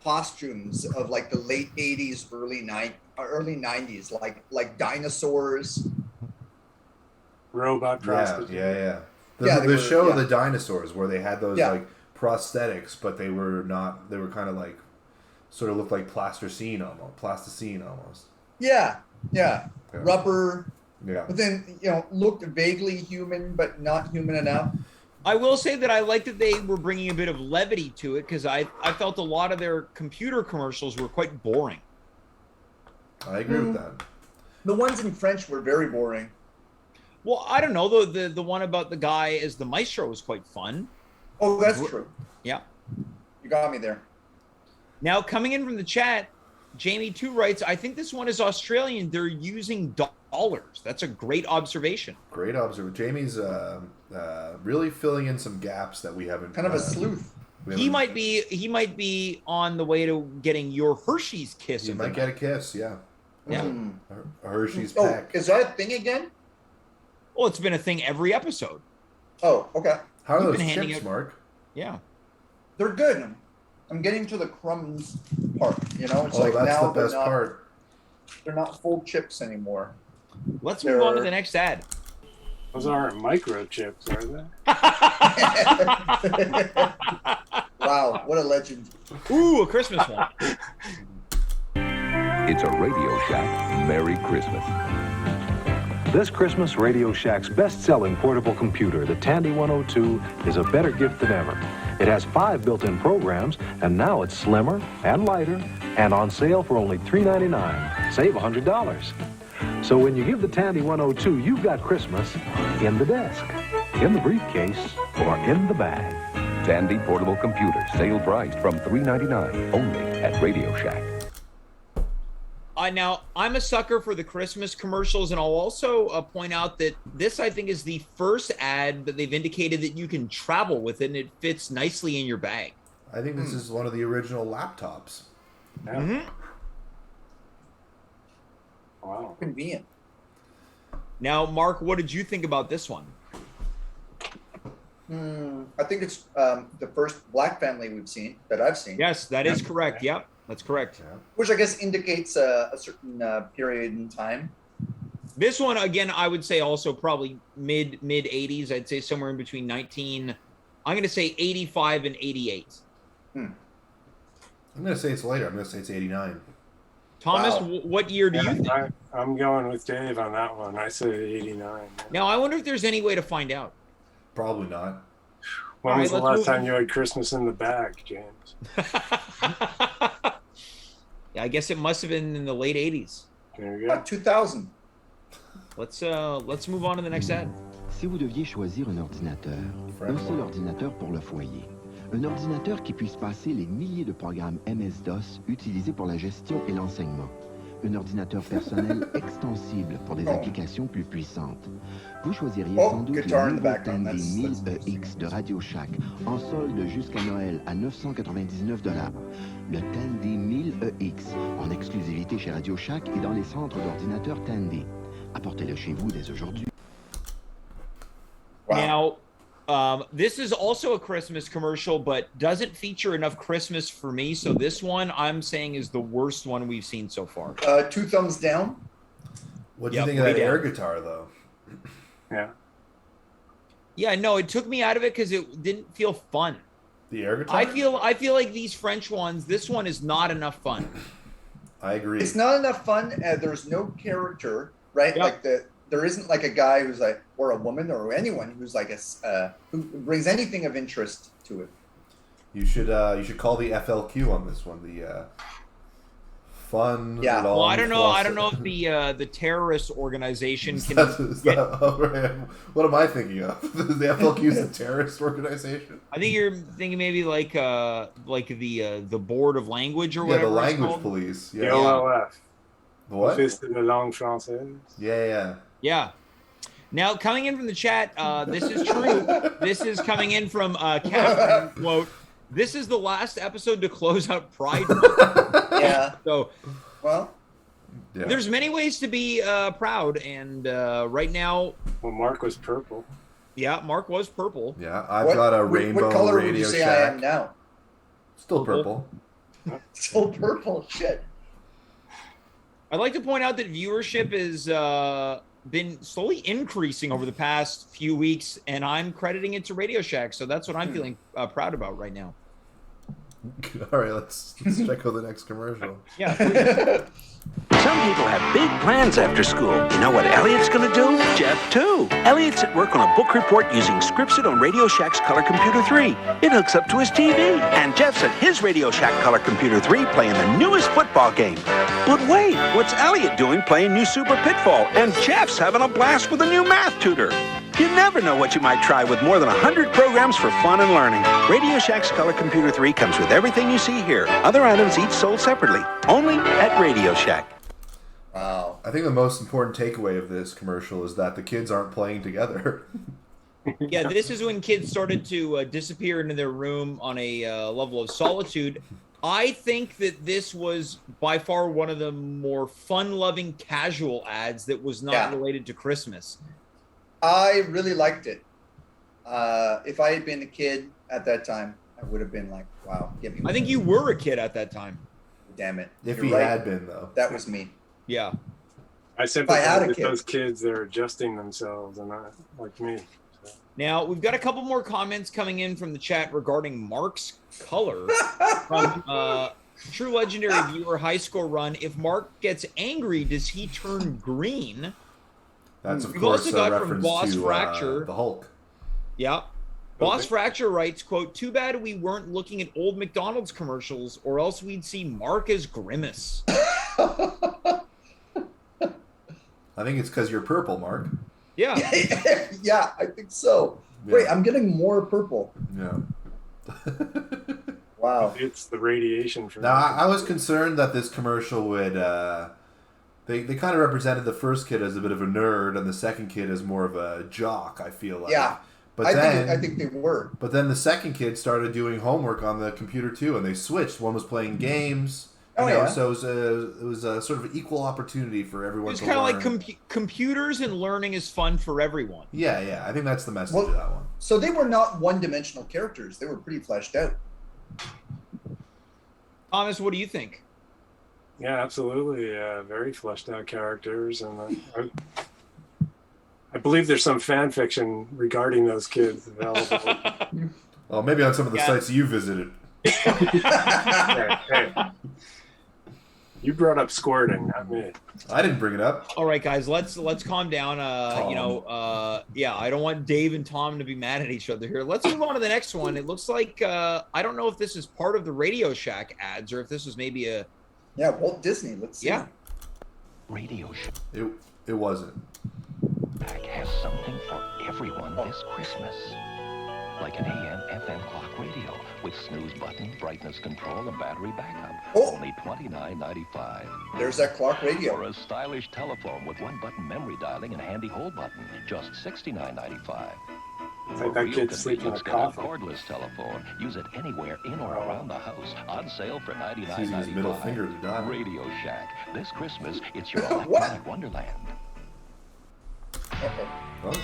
costumes of like the late 80s, early 90s, like dinosaurs. Robot prostitutes. Yeah. The show of the dinosaurs where they had those like prosthetics, but they were not. They were kind of like, sort of looked like plasticine almost. Yeah. Rubber. Yeah. But then looked vaguely human, but not human enough. I will say that I like that they were bringing a bit of levity to it because I felt a lot of their computer commercials were quite boring. I agree with that. The ones in French were very boring. Well, I don't know. The one about the guy as the maestro was quite fun. Oh, that's true. Yeah. You got me there. Now, coming in from the chat, Jamie 2 writes, I think this one is Australian. They're using dollars. That's a great observation. Great observation. Jamie's really filling in some gaps that we haven't. Kind of a sleuth. He might be on the way to getting your Hershey's kiss. He might get a kiss, yeah. Yeah. A Hershey's peck. Is that a thing again? Well, it's been a thing every episode. Oh, okay. How are those chips, Mark? Yeah. They're good. I'm getting to the crumbs part, It's that's now the best part. They're not full chips anymore. Let's move on to the next ad. Those aren't microchips, are they? Wow, what a legend. Ooh, a Christmas one. It's a Radio Shack Merry Christmas. This Christmas, Radio Shack's best-selling portable computer, the Tandy 102, is a better gift than ever. It has 5 built-in programs, and now it's slimmer and lighter and on sale for only $399. Save $100. So when you give the Tandy 102, you've got Christmas in the desk, in the briefcase, or in the bag. Tandy portable computer, sale priced from $399 only at Radio Shack. Now, I'm a sucker for the Christmas commercials, and I'll also point out that this, I think, is the first ad that they've indicated that you can travel with it, and it fits nicely in your bag. I think this is one of the original laptops. Yeah. Mm-hmm. Wow. Convenient. Now, Mark, what did you think about this one? I think it's the first black family that I've seen. Yes, that is correct. Yep, that's correct. Yeah. Which I guess indicates a certain period in time. This one, again, I would say also probably mid 80s. I'd say somewhere in between I'm going to say 85 and 88. I'm going to say it's later. I'm going to say it's 89. Thomas, what year do you think? I'm going with Dave on that one. I say 89. Now, I wonder if there's any way to find out. Probably not. When was the last time you had Christmas in the bag, James? Yeah, I guess it must have been in the late 80s. There you go. 2000. Let's move on to the next ad. Si vous deviez choisir un ordinateur, un seul ordinateur pour le foyer, un ordinateur qui puisse passer les milliers de programmes MS-DOS utilisés pour la gestion et l'enseignement, un ordinateur personnel extensible pour des applications plus puissantes, vous choisiriez sans doute le nouveau Tandy 1000EX de Radio Shack, en solde jusqu'à Noël à 999 $. Le Tandy 1000EX, en exclusivité chez Radio Shack et dans les centres d'ordinateurs Tandy. Apportez-le chez vous dès aujourd'hui. Now, this is also a Christmas commercial, but doesn't feature enough Christmas for me. So this one I'm saying is the worst one we've seen so far. 2 thumbs down. What do you think of that air guitar, though? Yeah. Yeah, no, it took me out of it because it didn't feel fun. The air guitar? I feel like these French ones, this one is not enough fun. I agree. It's not enough fun. There's no character, right? Yep. Like there isn't like a guy who's like, or a woman, or anyone who's like who brings anything of interest to it. You should call the FLQ on this one. The fun. Yeah. Well, I don't know if the terrorist organization can. What am I thinking of? The FLQ is a terrorist organization. I think you're thinking maybe like the Board of Language or whatever. Yeah, the language called. police. The OLF. What? Office de la langue française. Yeah. Now, coming in from the chat, this is true. This is coming in from Captain, quote, "This is the last episode to close out Pride Month." Yeah. So, well, there's many ways to be proud, and right now... Well, Marc was purple. Yeah, Marc was purple. Yeah, I've got a rainbow what color Radio would you say Shack. I am now? Still purple. Still purple. Shit. I'd like to point out that viewership has been slowly increasing over the past few weeks, and I'm crediting it to Radio Shack, so that's what I'm feeling proud about right now. All right, let's check out the next commercial. Yeah. Some people have big plans after school. You know what Elliot's going to do? Jeff, too. Elliot's at work on a book report using Scripsit on Radio Shack's Color Computer 3. It hooks up to his TV. And Jeff's at his Radio Shack Color Computer 3 playing the newest football game. But wait, what's Elliot doing playing new Super Pitfall? And Jeff's having a blast with a new math tutor. You never know what you might try with more than 100 programs for fun and learning. Radio Shack's Color Computer 3 comes with everything you see here. Other items each sold separately. Only at Radio Shack. Wow. I think the most important takeaway of this commercial is that the kids aren't playing together. Yeah, this is when kids started to disappear into their room on a level of solitude. I think that this was by far one of the more fun-loving casual ads that was not related to Christmas. I really liked it. If I had been a kid at that time, I would have been like, wow, give me one. I think you were a kid at that time. Damn it. If You're he right. had been, though. That was me. Yeah. I sympathize with those kids that are adjusting themselves and not like me. So. Now, we've got a couple more comments coming in from the chat regarding Marc's color from True Legendary Viewer High Score Run. If Marc gets angry, does he turn green? That's, of We've course, also got a from reference Boss to Fracture. the Hulk. Yeah. Boss Fracture writes, quote, "Too bad we weren't looking at old McDonald's commercials, or else we'd see Marc as Grimace." I think it's because you're purple, Marc. Yeah. Yeah, I think so. Yeah. Wait, I'm getting more purple. Yeah. Wow. It's the radiation from Now, I was concerned that this commercial would... They kind of represented the first kid as a bit of a nerd and the second kid as more of a jock, I feel like. Yeah. But I think they were. But then the second kid started doing homework on the computer too, and they switched. One was playing games, So it was a sort of equal opportunity for everyone. It's kind of like computers and learning is fun for everyone. Yeah. I think that's the message of that one. So they were not one-dimensional characters. They were pretty fleshed out. Thomas, what do you think? Yeah, absolutely. Very fleshed out characters, and I believe there's some fan fiction regarding those kids available. Well, maybe on some of the sites you visited. Hey. You brought up squirting, not me. I didn't bring it up. All right, guys, let's calm down. I don't want Dave and Tom to be mad at each other here. Let's move on to the next one. It looks like I don't know if this is part of the Radio Shack ads or if this was maybe a Walt Disney. Let's see. Yeah. Radio Shack. It wasn't. Shack has something for everyone this Christmas. Like an AM/FM clock radio with snooze button, brightness control, and battery backup. Only $29.95. There's that clock radio. Or a stylish telephone with one-button memory dialing and a handy hold button. Just $69.95. It's like that kid's sleeping in a coffin. Cordless telephone. Use it anywhere in or around the house. On sale for $99.95. His middle finger to die. Radio Shack. This Christmas, it's your electronic wonderland.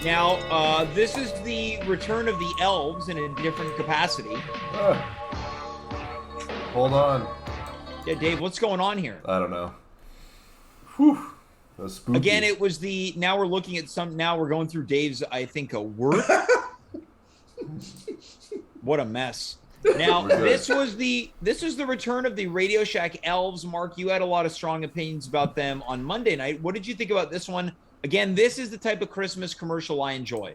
Now, this is the return of the elves in a different capacity. Hold on. Yeah, Dave, what's going on here? I don't know. Whew. That's spooky. Again, it was now we're looking at now we're going through Dave's, I think, a work. What a mess. Now, this was the return of the Radio Shack elves. Mark, you had a lot of strong opinions about them on Monday night. What did you think about this one? Again, this is the type of Christmas commercial I enjoy.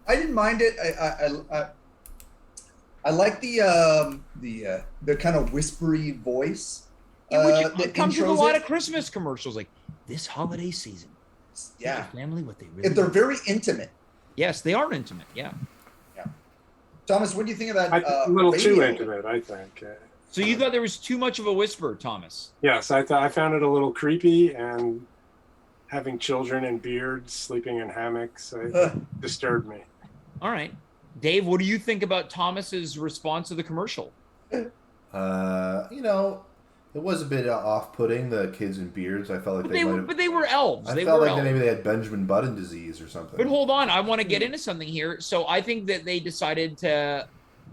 I didn't mind it. I like the kind of whispery voice. It comes with a lot of Christmas commercials, like this holiday season. Yeah, family, what they really. They're very intimate. Yes, they are intimate. Yeah. Thomas, what do you think of that? A little too intimate, I think. So you thought there was too much of a whisper, Thomas? Yes, I found it a little creepy, and having children in beards sleeping in hammocks disturbed me. All right. Dave, what do you think about Thomas's response to the commercial? It was a bit off-putting, the kids in beards. I felt like but they were elves. I felt like maybe they had Benjamin Button disease or something. But hold on, I want to get into something here. So I think that they decided to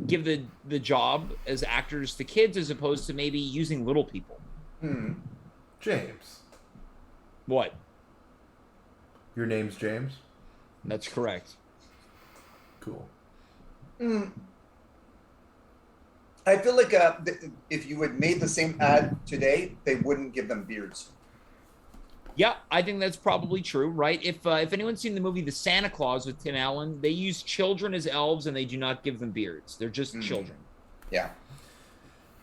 give the job as actors to kids as opposed to maybe using little people. James. What? Your name's James? That's correct. Cool. I feel like if you had made the same ad today, they wouldn't give them beards. Yeah, I think that's probably true, right? If anyone's seen the movie The Santa Claus with Tim Allen, they use children as elves and they do not give them beards. They're just children. Yeah.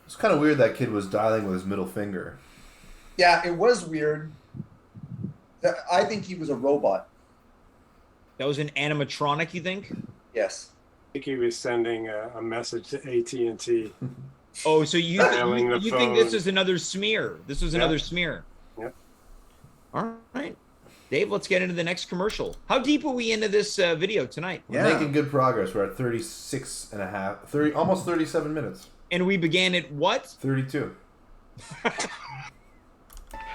It's kind of weird that kid was dialing with his middle finger. Yeah, it was weird. I think he was a robot. That was an animatronic, you think? Yes. I think he was sending a message to AT&T. Oh, so you think this is another smear? This was another smear. Yep. All right. Dave, let's get into the next commercial. How deep are we into this video tonight? We're making good progress. We're at 36 and a half, almost 37 minutes. And we began at what? 32.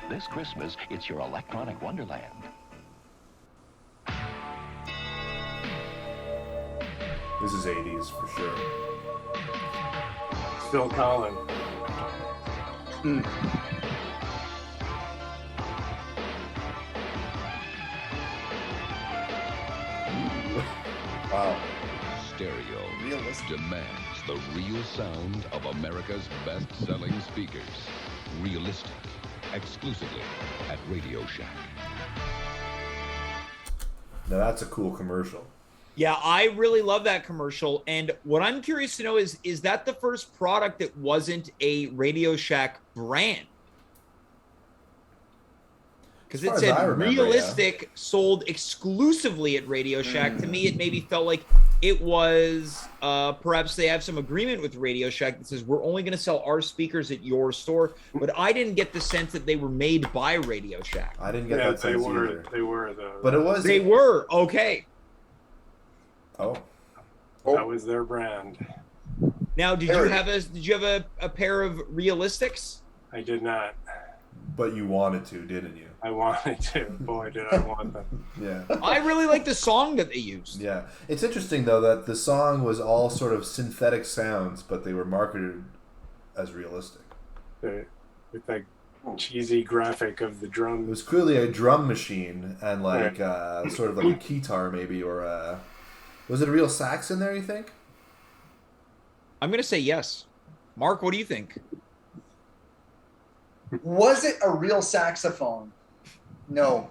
This Christmas, it's your electronic wonderland. This is 80s for sure. Phil Collins. Wow. Stereo demands the real sound of America's best-selling speakers. Realistic. Exclusively at Radio Shack. Now that's a cool commercial. Yeah, I really love that commercial. And what I'm curious to know is that the first product that wasn't a Radio Shack brand? Because it said realistic, sold exclusively at Radio Shack. To me, it maybe felt like it was perhaps they have some agreement with Radio Shack that says we're only going to sell our speakers at your store. But I didn't get the sense that they were made by Radio Shack. I didn't get that sense either. They were, though. But it was. They were. Okay. Oh. That was their brand. Now, did you have a pair of realistics? I did not. But you wanted to, didn't you? I wanted to. Boy, did I want them. Yeah. I really like the song that they used. Yeah. It's interesting, though, that the song was all sort of synthetic sounds, but they were marketed as realistic. With that cheesy graphic of the drum. It was clearly a drum machine and like sort of like a guitar maybe, or was it a real sax in there, you think? I'm going to say yes. Mark, what do you think? Was it a real saxophone? No.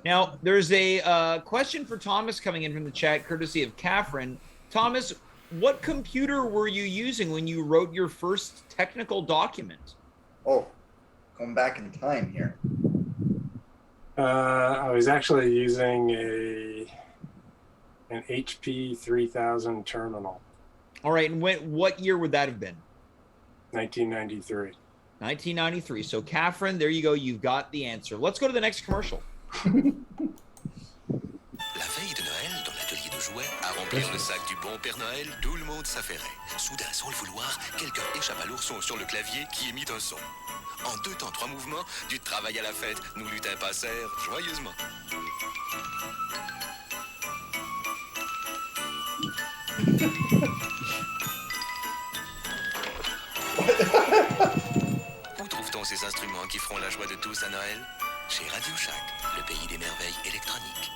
Now, there's a question for Thomas coming in from the chat, courtesy of Catherine. Thomas, what computer were you using when you wrote your first technical document? Oh, going back in time here. I was actually using an HP 3000 terminal. All right, and what year would that have been? 1993. 1993. So, Catherine, there you go. You've got the answer. Let's go to the next commercial. La veille de Noël, dans l'atelier de jouets, à remplir le sac du bon Père Noël, tout le monde s'affairait. Soudain, sans le vouloir, quelqu'un échappe à l'ourson sur le clavier qui imite un son. En 2 temps, 3 mouvements, du travail à la fête, nous lutins passèrent joyeusement. Où trouve-t-on ces instruments qui feront la joie de tous à Noël? Chez Radio Shack, le pays des merveilles électroniques.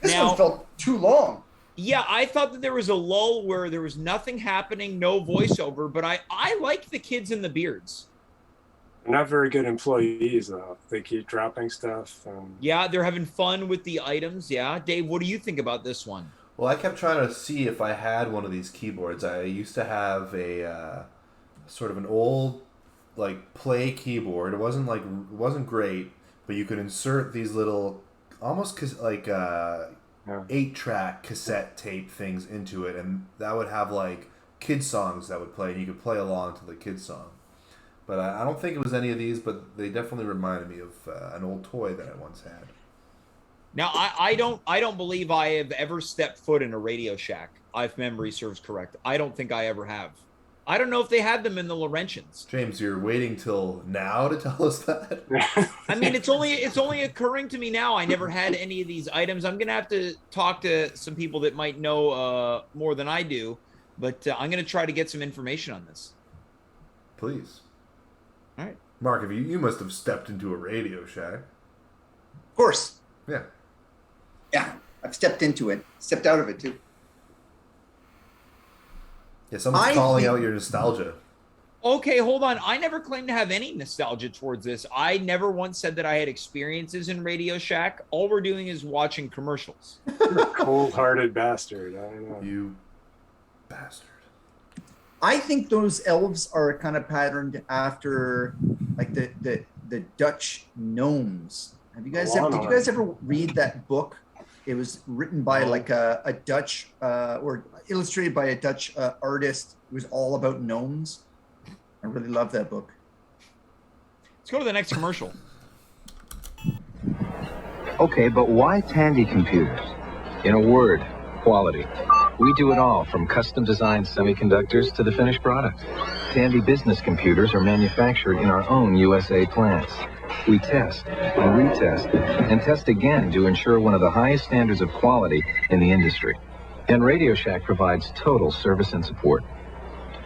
This one felt too long. Yeah, I thought that there was a lull where there was nothing happening, no voiceover, but I liked the kids in the beards. They're not very good employees, though. They keep dropping stuff. Yeah, they're having fun with the items. Yeah. Dave, what do you think about this one? Well, I kept trying to see if I had one of these keyboards. I used to have a sort of an old like play keyboard. It wasn't great, but you could insert these little almost like 8-track cassette tape things into it, and that would have like kid songs that would play, and you could play along to the kid song. But I don't think it was any of these, but they definitely reminded me of an old toy that I once had. Now, I don't believe I have ever stepped foot in a Radio Shack, if memory serves correct. I don't think I ever have. I don't know if they had them in the Laurentians. James, you're waiting till now to tell us that? I mean, it's only occurring to me now. I never had any of these items. I'm going to have to talk to some people that might know more than I do, but I'm going to try to get some information on this. Please. All right. Mark, you must have stepped into a Radio Shack. Of course. Yeah. Yeah, I've stepped into it. Stepped out of it, too. Yeah, someone's calling out your nostalgia. Okay, hold on. I never claimed to have any nostalgia towards this. I never once said that I had experiences in Radio Shack. All we're doing is watching commercials. You're a cold-hearted bastard. I don't know. You bastard. I think those elves are kind of patterned after like the Dutch gnomes. Did you guys ever read that book? It was written by like a Dutch or illustrated by a Dutch artist. It was all about gnomes. I really love that book. Let's go to the next commercial. Okay, but why Tandy computers? In a word, quality. We do it all, from custom-designed semiconductors to the finished product. Tandy business computers are manufactured in our own USA plants. We test and retest and test again to ensure one of the highest standards of quality in the industry. And Radio Shack provides total service and support.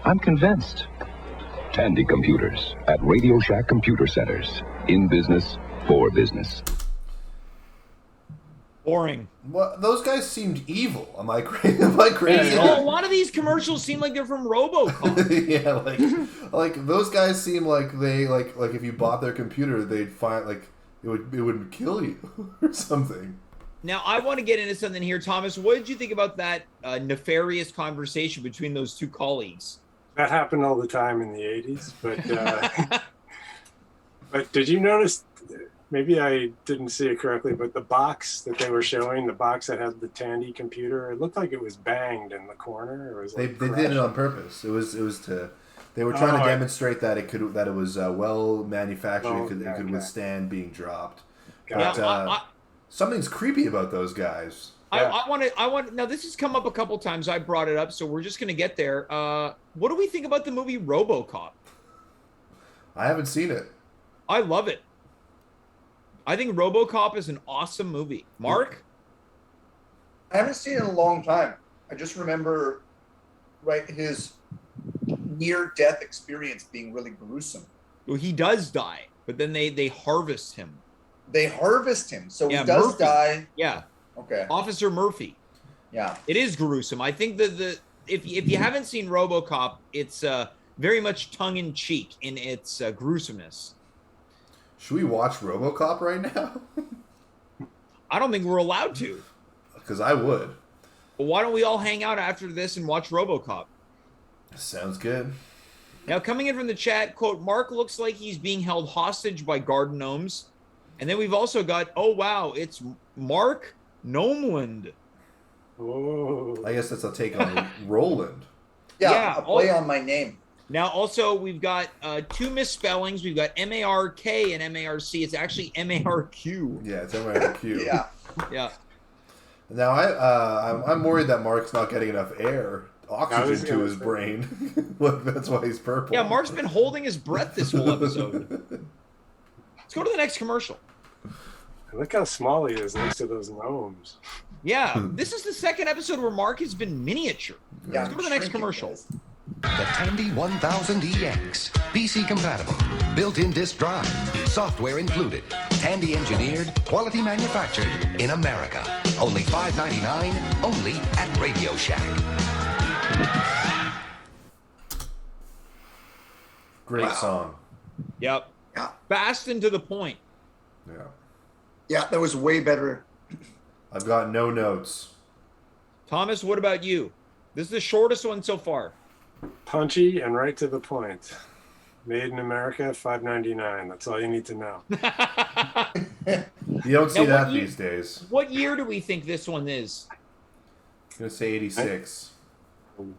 I'm convinced. Tandy Computers at Radio Shack Computer Centers. In business, for business. Boring. Well, those guys seemed evil. Am I crazy? Hey, a lot of these commercials seem like they're from RoboCop. Yeah, like those guys seem like they like if you bought their computer, they'd find like it would kill you or something. Now, I want to get into something here, Thomas. What did you think about that nefarious conversation between those two colleagues? That happened all the time in the 80s, but but did you notice? Maybe I didn't see it correctly, but the box that they were showing, the box that had the Tandy computer, it looked like it was banged in the corner. It was like they did it on purpose. It was to they were trying to demonstrate that it was well manufactured. It could withstand being dropped. But something's creepy about those guys. I want. Now this has come up a couple times. I brought it up, so we're just going to get there. What do we think about the movie RoboCop? I haven't seen it. I love it. I think RoboCop is an awesome movie. Mark? I haven't seen it in a long time. I just remember, his near-death experience being really gruesome. Well, he does die, but then they harvest him. They harvest him, so he does Murphy. die. Yeah. Okay. Officer Murphy. Yeah. It is gruesome. I think that if you haven't seen RoboCop, it's very much tongue-in-cheek in its gruesomeness. Should we watch RoboCop right now? I don't think we're allowed to. Because I would. But why don't we all hang out after this and watch RoboCop? Sounds good. Now, coming in from the chat, quote, Mark looks like he's being held hostage by garden gnomes. And then we've also got, oh, wow, it's Marc Gnomeland. Oh. I guess that's a take on Rowland. Yeah, a play on my name. Now, also, we've got two misspellings. We've got M-A-R-K and M-A-R-C. It's actually M-A-R-Q. Yeah, it's M-A-R-Q. Yeah. Yeah. Now, I'm worried that Mark's not getting enough oxygen to his brain. Look, that's why he's purple. Yeah, Mark's been holding his breath this whole episode. Let's go to the next commercial. Look how small he is next to those gnomes. Yeah, this is the second episode where Mark has been miniature. Yeah, Let's go to the next commercial. The Tandy 1000EX. PC compatible. Built-in disk drive. Software included. Tandy engineered. Quality manufactured. In America. Only $5.99. Only at Radio Shack. Great song. Yep. Yeah. Fast and to the point. Yeah. Yeah, that was way better. I've got no notes. Thomas, what about you? This is the shortest one so far. Punchy and right to the point. Made in America, $5.99. That's all you need to know. You don't see Now, that these days. What year do we think this one is? I'm gonna say 86.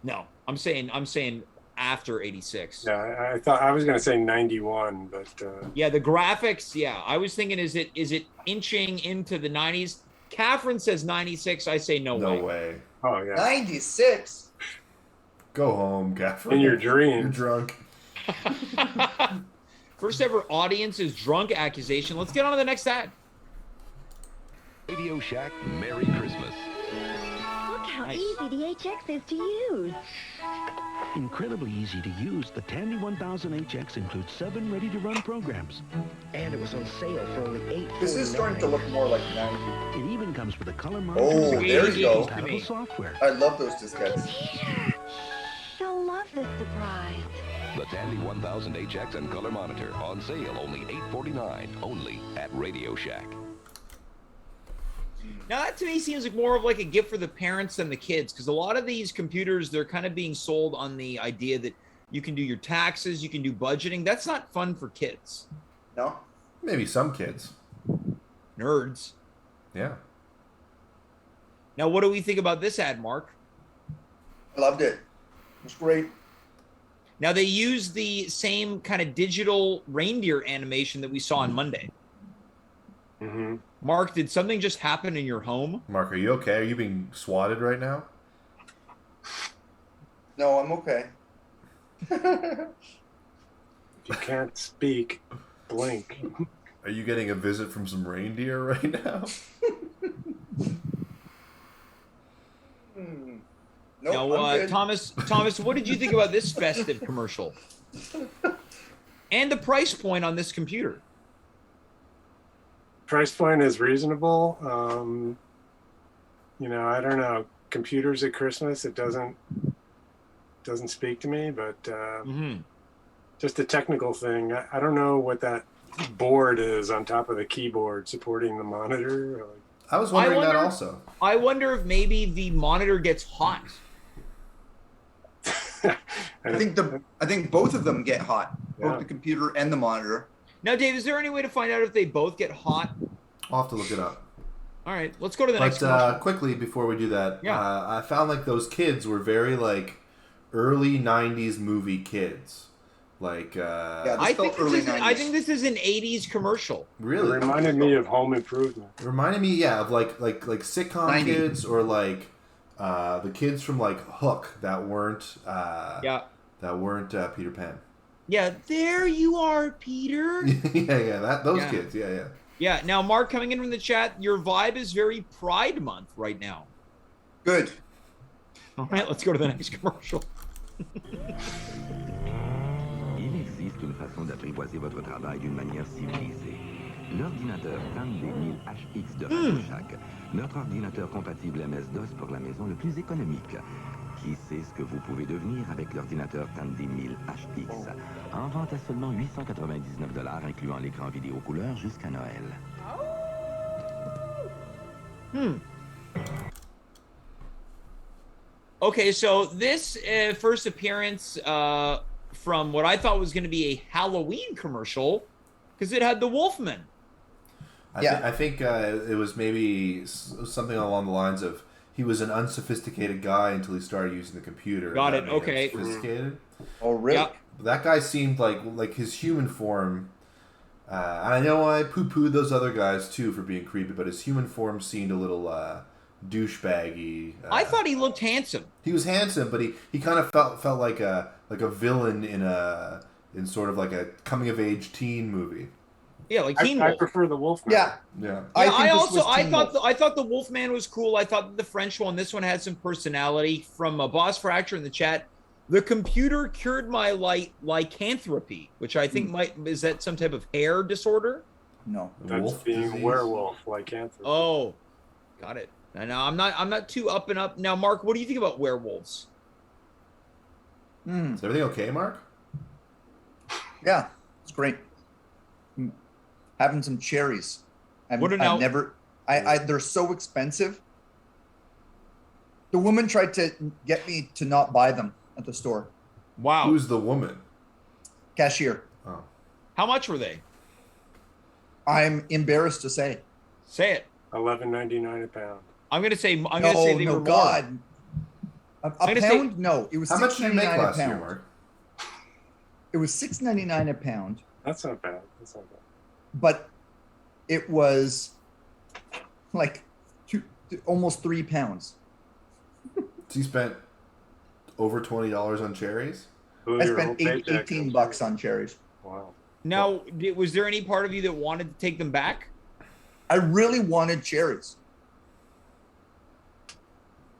No, I'm saying after 86. Yeah, I thought I was going to say 91, but Yeah, the graphics. Yeah, I was thinking, is it inching into the 90s? Catherine says 96. I say no way. No way. Oh yeah. 96. Go home, Catherine. In your dreams. You're drunk. First ever audience is drunk accusation. Let's get on to the next ad. Radio Shack Merry Christmas. Look how easy the HX is to use. Incredibly easy to use, the Tandy 1000HX includes 7 ready-to-run programs. And it was on sale for only $8.49. This is starting to look more like 90. It even comes with a color monitor. Oh, there you go. Compatible software. I love those diskettes. She'll love this surprise. The Tandy 1000HX and color monitor on sale only $8.49. Only at Radio Shack. Now that to me seems like more of like a gift for the parents than the kids, because a lot of these computers, they're kind of being sold on the idea that you can do your taxes, you can do budgeting. That's not fun for kids. No? Maybe some kids. Nerds. Yeah. Now what do we think about this ad, Mark? I loved it. It was great. Now they use the same kind of digital reindeer animation that we saw on Monday. Mm-hmm. Mark, did something just happen in your home? Mark, are you okay? Are you being swatted right now? No, I'm okay. If you can't speak, blink. Are you getting a visit from some reindeer right now? Nope, Now, I'm good. Thomas, what did you think about this festive commercial? And the price point on this computer? Price point is reasonable. I don't know. Computers at Christmas, it doesn't speak to me, but just a technical thing. I don't know what that board is on top of the keyboard supporting the monitor. I was wondering that also. I wonder if maybe the monitor gets hot. I think both of them get hot. Both the computer and the monitor. Now, Dave, is there any way to find out if they both get hot? I'll have to look it up. All right, let's go to the next But commercial. quickly, before we do that, Yeah. I found like those kids were very like early 90s movie kids. Like, I think this is an '80s commercial. Really? It reminded me of Home Improvement. It reminded me, of like sitcom 90. kids, or like the kids from like Hook that weren't Peter Pan. Yeah, there you are, Peter. those kids. Yeah. Now, Mark, coming in from the chat, your vibe is very Pride Month right now. Good. All right, let's go to the next commercial. Il existe une façon d'apprivoiser votre travail d'une manière civilisée. L'ordinateur Tandy 1000 HX de Radio Shack, notre ordinateur compatible MS-DOS pour la maison le plus économique. Qui sait ce que vous pouvez devenir avec l'ordinateur Tandy 1000 HX? En vente à seulement $899, incluant l'écran vidéo couleur jusqu'à Noël. Okay, so this first appearance from what I thought was going to be a Halloween commercial, because it had the Wolfman. I think it was maybe something along the lines of he was an unsophisticated guy until he started using the computer. Got it. Okay. Sophisticated. Oh, really? Yeah. That guy seemed like his human form. I know I poo-pooed those other guys too for being creepy, but his human form seemed a little douchebaggy. I thought he looked handsome. He was handsome, but he kind of felt like a villain in sort of like a coming of age teen movie. Yeah, like Teen Wolf. I prefer the Wolfman. Yeah. I thought the Wolfman was cool. I thought that the French one, this one had some personality. From a Boss Fracture in the chat, the computer cured my lycanthropy, which I think is that some type of hair disorder? No, that's being werewolf lycanthropy. Oh, got it. Now I'm not too up and up. Now, Mark, what do you think about werewolves? Is everything okay, Mark? Yeah, it's great. Having some cherries. They're so expensive. The woman tried to get me to not buy them at the store. Wow. Who's the woman? Cashier. Oh. How much were they? I'm embarrassed to say. Say it. $11.99 a pound. I'm gonna say they were God. more. A pound? No, it was how much did you make last year, pound. Mark? It was $6.99 a pound. That's not bad. But it was like almost 3 pounds. So you spent over $20 on cherries? I spent $18 on cherries. Wow. Now, was there any part of you that wanted to take them back? I really wanted cherries.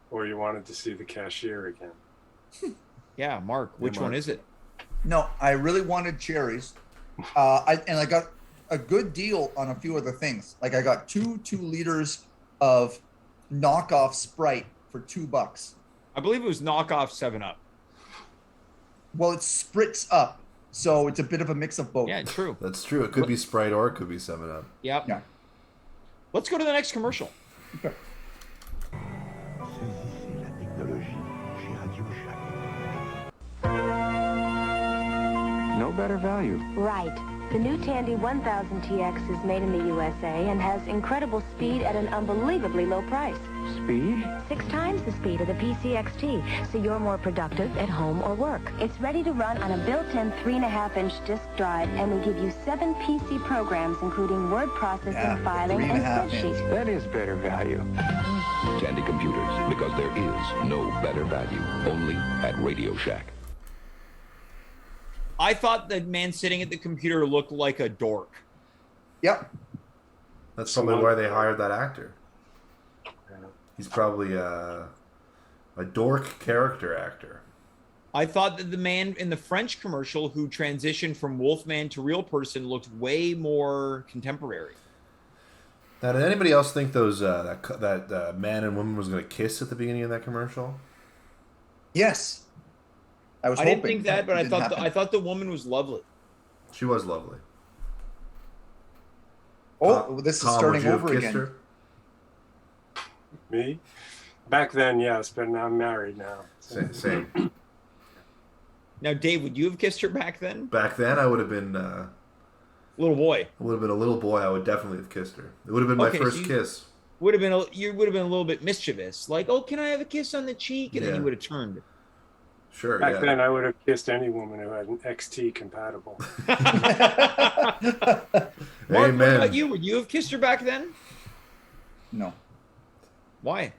Or you wanted to see the cashier again. Yeah, Mark, which one is it? No, I really wanted cherries. I got a good deal on a few other things. Like I got 2 liters of knockoff Sprite for $2. I believe it was knockoff 7-Up. Well, it's Spritz Up, so it's a bit of a mix of both. Yeah, true. That's true. It could be Sprite or it could be 7-Up. Yep. Yeah. Let's go to the next commercial. Okay. No better value. Right. The new Tandy 1000 TX is made in the USA and has incredible speed at an unbelievably low price. Speed? 6 times the speed of the PCXT, so you're more productive at home or work. It's ready to run on a built-in 3.5-inch disk drive, and we give you 7 PC programs, including word processing, filing, and spreadsheets. That is better value. Tandy Computers, because there is no better value. Only at Radio Shack. I thought the man sitting at the computer looked like a dork. Yep. That's probably why they hired that actor. He's probably a dork character actor. I thought that the man in the French commercial who transitioned from Wolfman to real person looked way more contemporary. Now, did anybody else think those that man and woman was going to kiss at the beginning of that commercial? Yes. I didn't think that, but I thought the woman was lovely. She was lovely. Oh, this is starting over again. Her? Me? Back then, yes, but I'm married now. So. Same. Now, Dave, would you have kissed her back then? Back then, I would have been little boy. I would have been a little boy. I would definitely have kissed her. It would have been my first kiss. You would have been a little bit mischievous, like, "Oh, can I have a kiss on the cheek?" And then you would have turned. Sure. Back then, I would have kissed any woman who had an XT compatible. Mark, what about you? Would you have kissed her back then? No. Why?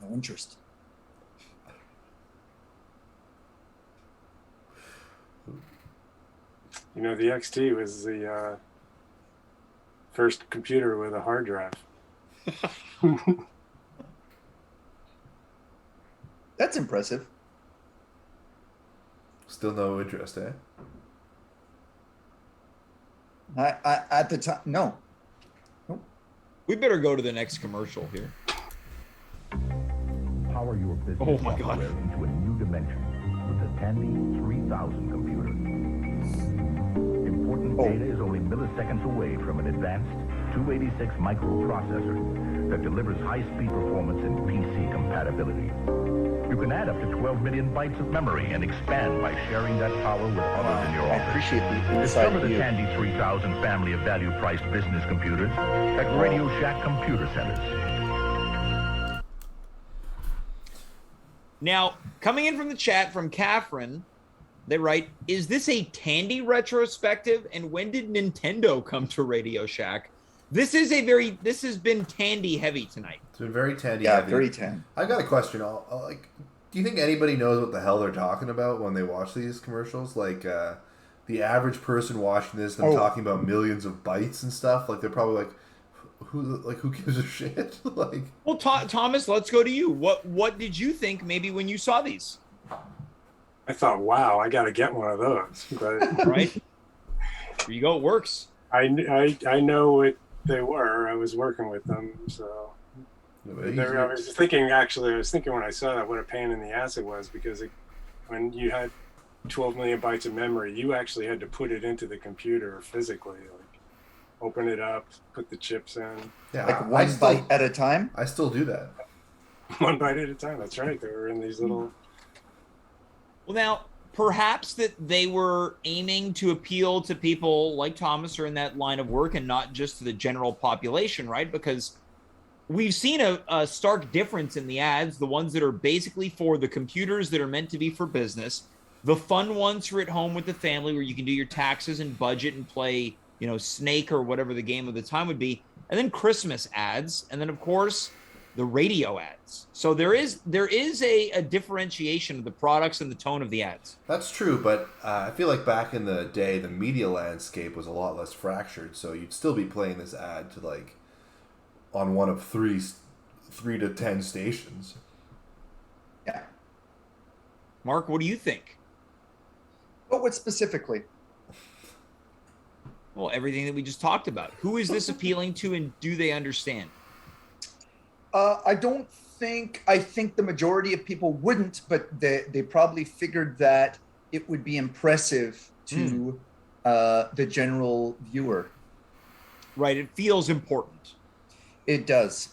No interest. You know, the XT was the first computer with a hard drive. That's impressive. Still no interest, eh? I at the time, no. Nope. We better go to the next commercial here. Power your business software into a new dimension with the Tandy 3000 computer. Important data is only milliseconds away from an advanced 286 microprocessor that delivers high-speed performance and PC compatibility. You can add up to 12 million bytes of memory and expand by sharing that power with others in your office. I appreciate the insight. Discover the Tandy 3000 family of value-priced business computers at Radio Shack Computer Centers. Now, coming in from the chat from Catherine, they write, is this a Tandy retrospective? And when did Nintendo come to Radio Shack? This has been Tandy heavy tonight. It's been very Tandy Yeah, heavy. very Tandy. I got a question. Do you think anybody knows what the hell they're talking about when they watch these commercials? Like, the average person watching this, them talking about millions of bytes and stuff, like they're probably like, who gives a shit? Like, well, Thomas, let's go to you. What did you think maybe when you saw these? I thought, wow, I got to get one of those. But right, there you go. It works. I know what they were. I was working with them, so. I was thinking when I saw that what a pain in the ass it was, because when you had 12 million bytes of memory, you actually had to put it into the computer physically, like open it up, put the chips in. Yeah, like one byte at a time? I still do that. One byte at a time, that's right. They were in these little... Well, now, perhaps that they were aiming to appeal to people like Thomas or in that line of work and not just to the general population, right? Because we've seen a stark difference in the ads, the ones that are basically for the computers that are meant to be for business, the fun ones for at home with the family where you can do your taxes and budget and play, Snake or whatever the game of the time would be, and then Christmas ads, and then, of course, the radio ads. So there is a differentiation of the products and the tone of the ads. That's true, but I feel like back in the day, the media landscape was a lot less fractured, so you'd still be playing this ad to, like, on one of 3 to 10 stations. Yeah. Mark, what do you think? But what specifically? Well, everything that we just talked about. Who is this appealing to, and do they understand? I think the majority of people wouldn't, but they probably figured that it would be impressive to the general viewer. Right, it feels important. It does.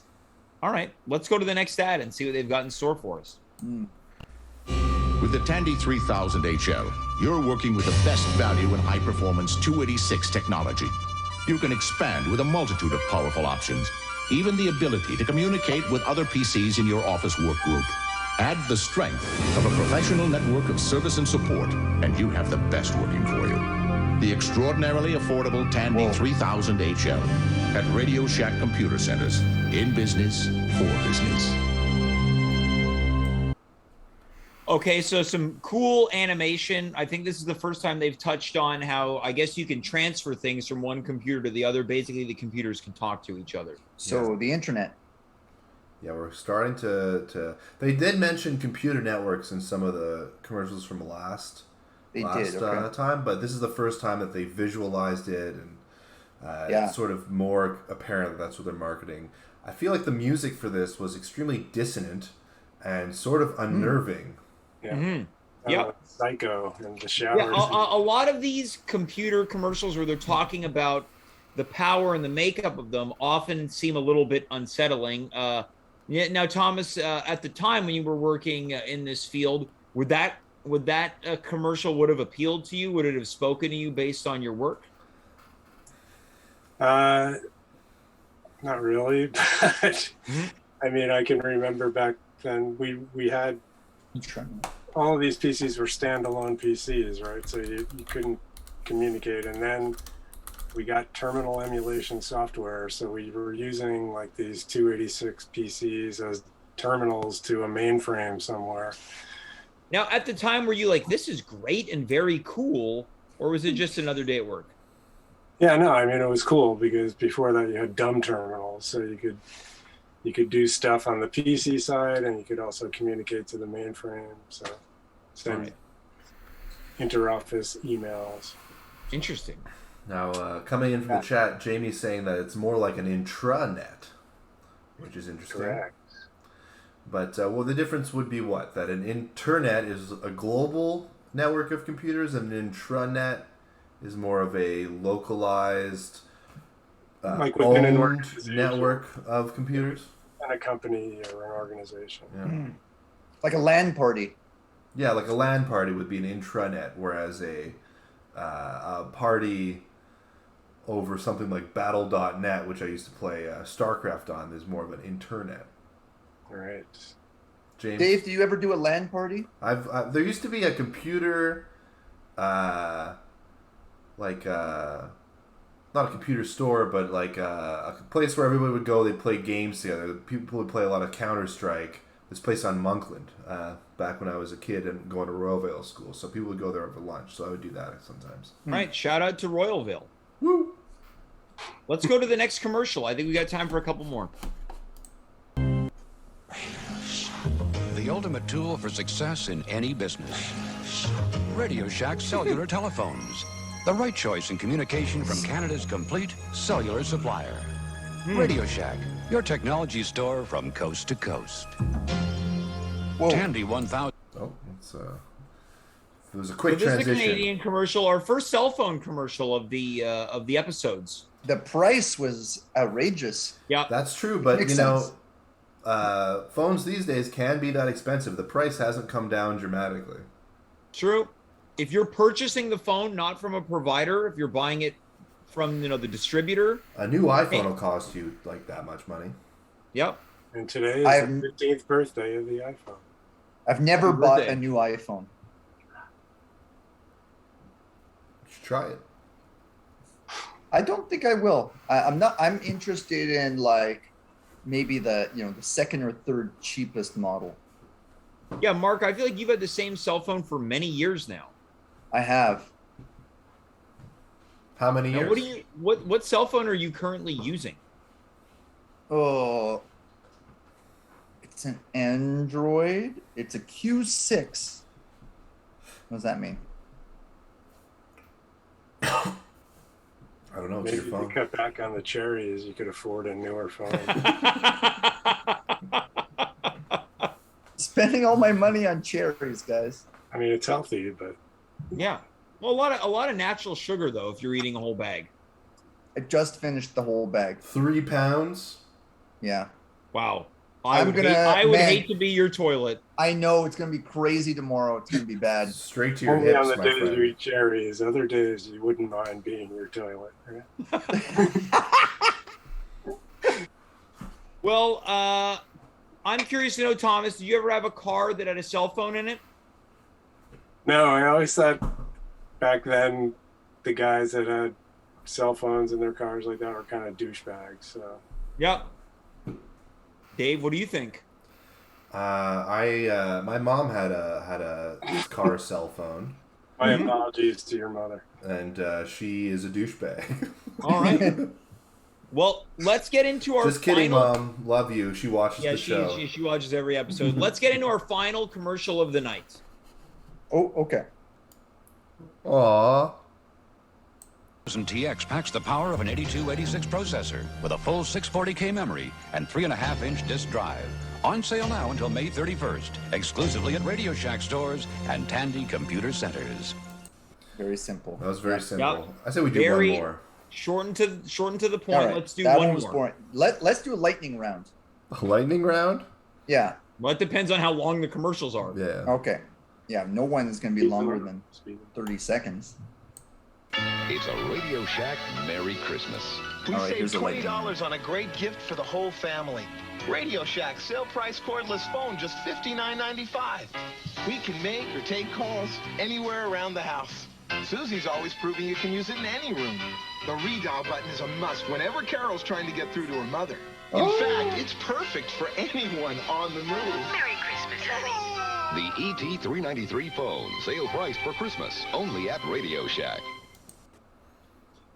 All right, let's go to the next ad and see what they've got in store for us. With the Tandy 3000 HL, you're working with the best value in high-performance 286 technology. You can expand with a multitude of powerful options, even the ability to communicate with other PCs in your office work group. Add the strength of a professional network of service and support, and you have the best working for you. The extraordinarily affordable Tandy 3000 HL at Radio Shack Computer Centers. In business, for business. Okay, so some cool animation. I think this is the first time they've touched on how, I guess, you can transfer things from one computer to the other. Basically, the computers can talk to each other. So the internet. Yeah, we're starting to. They did mention computer networks in some of the commercials from last time, but this is the first time that they visualized it, and it's sort of more apparent that that's what they're marketing. I feel like the music for this was extremely dissonant and sort of unnerving. Psycho and the showers. Yeah, a lot of these computer commercials where they're talking about the power and the makeup of them often seem a little bit unsettling. Now, Thomas, at the time when you were working in this field, would that commercial would have appealed to you? Would it have spoken to you based on your work? Not really, but I mean, I can remember back then we had all of these PCs were standalone PCs, right? So you couldn't communicate. And then we got terminal emulation software. So we were using like these 286 PCs as terminals to a mainframe somewhere. Now, at the time, were you like, this is great and very cool, or was it just another day at work? Yeah, no, I mean, it was cool because before that you had dumb terminals. So you could do stuff on the PC side, and you could also communicate to the mainframe. So send inter-office emails. Interesting. Now, coming in from the chat, Jamie's saying that it's more like an intranet, which is interesting. Correct. But, well, the difference would be what? That an internet is a global network of computers, and an intranet is more of a localized, like within an owned organization. network of computers. And a company or an organization. Yeah. Like a LAN party. Yeah, like a LAN party would be an intranet, whereas a party over something like Battle.net, which I used to play StarCraft on, is more of an internet. Right. James? Dave, do you ever do a LAN party? There used to be a computer, not a computer store, but like a place where everybody would go. They'd play games together. People would play a lot of Counter-Strike. This place on Monkland, back when I was a kid and going to Royalvale school. So people would go there over lunch. So I would do that sometimes. Right. Shout out to Royalville. Woo! Let's go to the next commercial. I think we got time for a couple more. The ultimate tool for success in any business. Radio Shack cellular telephones. The right choice in communication from Canada's complete cellular supplier. Radio Shack, your technology store from coast to coast. Tandy 1000. Oh, it was a quick This transition. is a Canadian commercial, our first cell phone commercial of the episodes. The price was outrageous. Yeah, that's true. But Makes you know, sense. phones these days can be that expensive. The price hasn't come down dramatically. True. If you're purchasing the phone not from a provider, if you're buying it from the distributor, A new iPhone will cost you like that much money. Yep. And today is I've- the 15th birthday of the iPhone. I've never Happy bought birthday. a new iPhone. You should try it. I don't think I will. I'm interested in like maybe the second or third cheapest model. Yeah, Mark, I feel like you've had the same cell phone for many years now. I have. How many Now, years? what cell phone are you currently using? Oh, it's an Android. It's a Q6. What does that mean? I don't know. It's Maybe your if phone. you cut back on the cherries, you could afford a newer phone. Spending all my money on cherries, guys. I mean, it's healthy, but Yeah. Well, a lot of natural sugar though if you're eating a whole bag. I just finished the whole bag. 3 pounds. Yeah. Wow. I would hate to be your toilet. I know it's gonna be crazy tomorrow. It's gonna be bad. Straight to your only hips, on the my days friend. you eat cherries. Other days you wouldn't mind being your toilet. Right? Well, I'm curious to know, Thomas, did you ever have a car that had a cell phone in it? No, I always thought back then the guys that had cell phones in their cars like that were kind of douchebags. So Yep. Dave, what do you think? My mom had a car cell phone. my apologies to your mother. And she is a douchebag. All right. Well, let's get into our Just kidding, final... Mom. Love you. She watches Yeah, the show. she watches every episode. Let's get into our final commercial of the night. Oh, okay. Aww. TX packs the power of an 8286 processor with a full 640K memory and 3.5-inch disk drive. On sale now until May 31st, exclusively at Radio Shack stores and Tandy Computer Centers. Very simple. That was very simple. Yep. I say we do Very one more. Shorten to the point. All right. Let's do that one was more. boring. Let's do a lightning round. A lightning round? Yeah. Well, it depends on how long the commercials are. Yeah. Okay. Yeah. No one is gonna be longer than 30 seconds. It's a Radio Shack Merry Christmas. We All right, saved here's a legend. $20 on a great gift for the whole family. Radio Shack sale price cordless phone, just $59.95. We can make or take calls anywhere around the house. Susie's always proving you can use it in any room. The redial button is a must whenever Carol's trying to get through to her mother. In fact, it's perfect for anyone on the move. Merry Christmas, honey. The ET393 phone, sale price for Christmas, only at Radio Shack.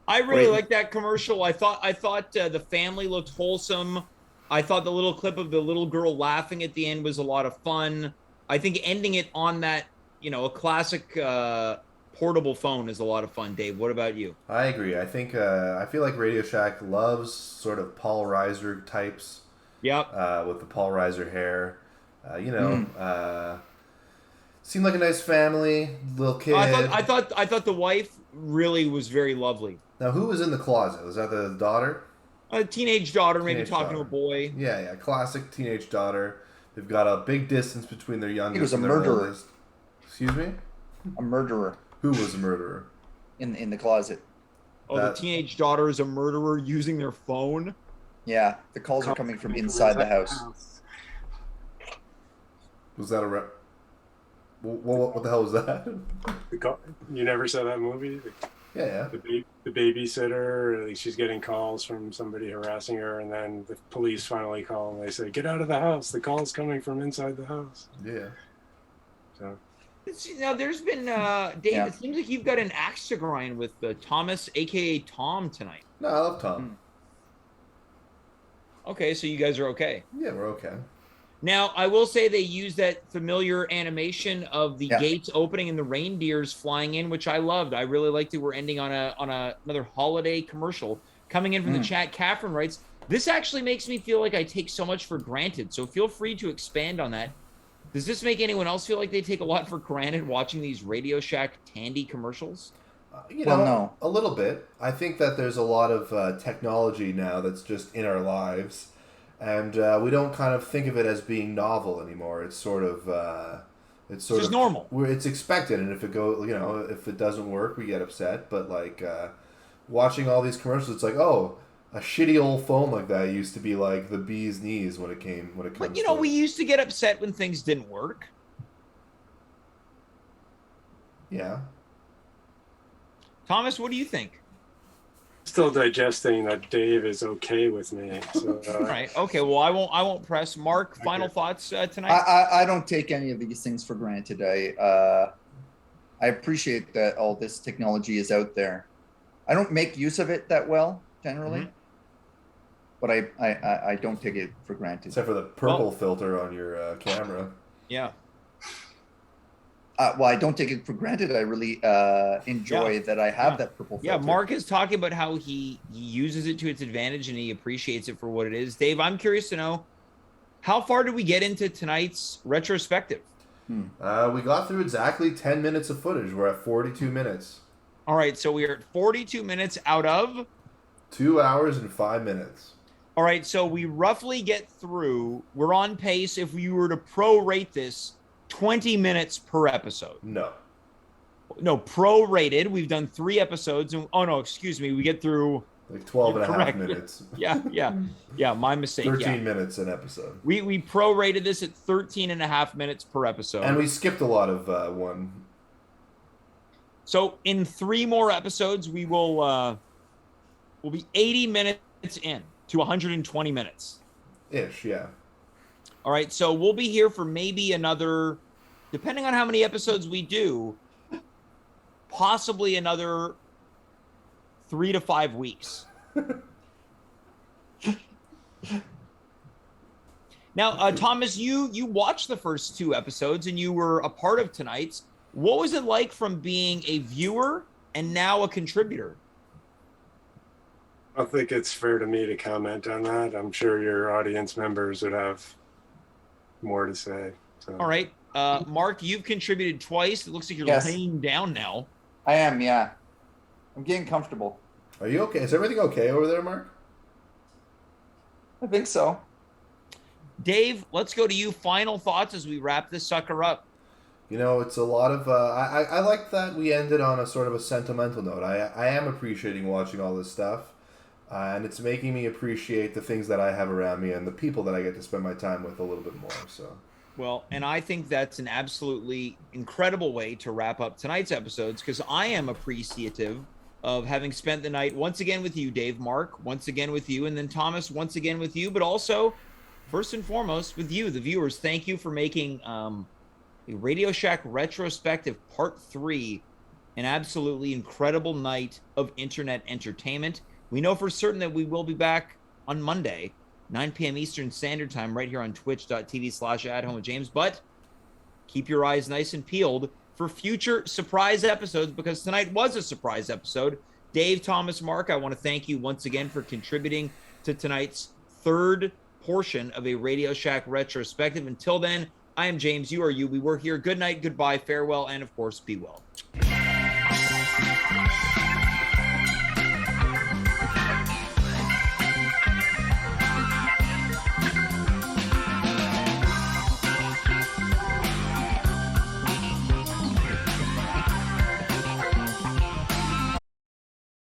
I really like that commercial. I thought the family looked wholesome. I thought the little clip of the little girl laughing at the end was a lot of fun. I think ending it on that, a classic portable phone is a lot of fun. Dave, what about you? I agree. I think I feel like Radio Shack loves sort of Paul Reiser types. Yep. With the Paul Reiser hair. Seemed like a nice family, little kid. I thought the wife really was very lovely. Now, who was in the closet? Was that the daughter? A teenage daughter, maybe talking to a boy. Yeah, classic teenage daughter. They've got a big distance between their youngest. He was a and their murderer. oldest. Excuse me? A murderer. Who was a murderer? In the closet. Oh, the teenage daughter is a murderer using their phone? Yeah, the calls are coming from inside the house. Was that a what the hell was that? You never saw that movie? Yeah. The babysitter, like she's getting calls from somebody harassing her, and then the police finally call and they say, "Get out of the house. The call's coming from inside the house." Yeah. So. Now, there's been, Dave, it seems like you've got an axe to grind with Thomas, a.k.a. Tom, tonight. No, I love Tom. Okay, so you guys are okay. Yeah, we're okay. Now, I will say they use that familiar animation of the gates opening and the reindeers flying in, which I loved. I really liked it. We're ending on another holiday commercial. Coming in from the chat, Catherine writes, "This actually makes me feel like I take so much for granted, so feel free to expand on that. Does this make anyone else feel like they take a lot for granted watching these Radio Shack Tandy commercials?" No. A little bit. I think that there's a lot of technology now that's just in our lives. And we don't kind of think of it as being novel anymore. It's sort of, it's just normal. It's expected, and if it doesn't work, we get upset. But like watching all these commercials, it's like, oh, a shitty old phone like that used to be like the bee's knees when it comes. But we used to get upset when things didn't work. Yeah. Thomas, what do you think? Still digesting that Dave is okay with me. So, All right. Okay. Well, I won't press. Mark, final thoughts tonight. I don't take any of these things for granted. I appreciate that all this technology is out there. I don't make use of it that well generally, but I don't take it for granted. Except for the purple filter on your camera. Yeah. Well, I don't take it for granted. I really enjoy that I have that purple filter. Yeah, Mark is talking about how he uses it to its advantage and he appreciates it for what it is. Dave, I'm curious to know, how far did we get into tonight's retrospective? We got through exactly 10 minutes of footage. We're at 42 minutes. All right, so we are at 42 minutes out of? 2 hours and 5 minutes. All right, so we roughly get through. We're on pace. If we were to prorate this, 20 minutes per episode. No, prorated. We've done 3 episodes. And, we get through like 12 and a half minutes. Yeah, my mistake. 13 minutes an episode. We prorated this at 13 and a half minutes per episode. And we skipped a lot of one. So in 3 more episodes, we'll be 80 minutes in to 120 minutes. Ish, yeah. All right, so we'll be here for maybe another, depending on how many episodes we do, possibly another 3 to 5 weeks. Now, Thomas, you watched the first 2 episodes and you were a part of tonight's. What was it like from being a viewer and now a contributor? I don't think it's fair to me to comment on that. I'm sure your audience members would have more to say. So. All right. Mark, you've contributed twice. It looks like you're laying down now. I am, yeah. I'm getting comfortable. Are you okay? Is everything okay over there, Mark? I think so. Dave, let's go to you. Final thoughts as we wrap this sucker up. You know, it's a lot of... I like that we ended on a sort of a sentimental note. I am appreciating watching all this stuff. And it's making me appreciate the things that I have around me and the people that I get to spend my time with a little bit more. So, well, and I think that's an absolutely incredible way to wrap up tonight's episodes, because I am appreciative of having spent the night once again with you, Dave, Mark, once again with you, and then Thomas, once again with you, but also, first and foremost, with you, the viewers. Thank you for making a Radio Shack Retrospective Part 3 an absolutely incredible night of internet entertainment. We know for certain that we will be back on Monday, 9 p.m. Eastern Standard Time, right here on twitch.tv/@home-with-James. But keep your eyes nice and peeled for future surprise episodes, because tonight was a surprise episode. Dave, Thomas, Mark, I want to thank you once again for contributing to tonight's third portion of a Radio Shack Retrospective. Until then, I am James. You are you. We were here. Good night, goodbye, farewell, and of course, be well.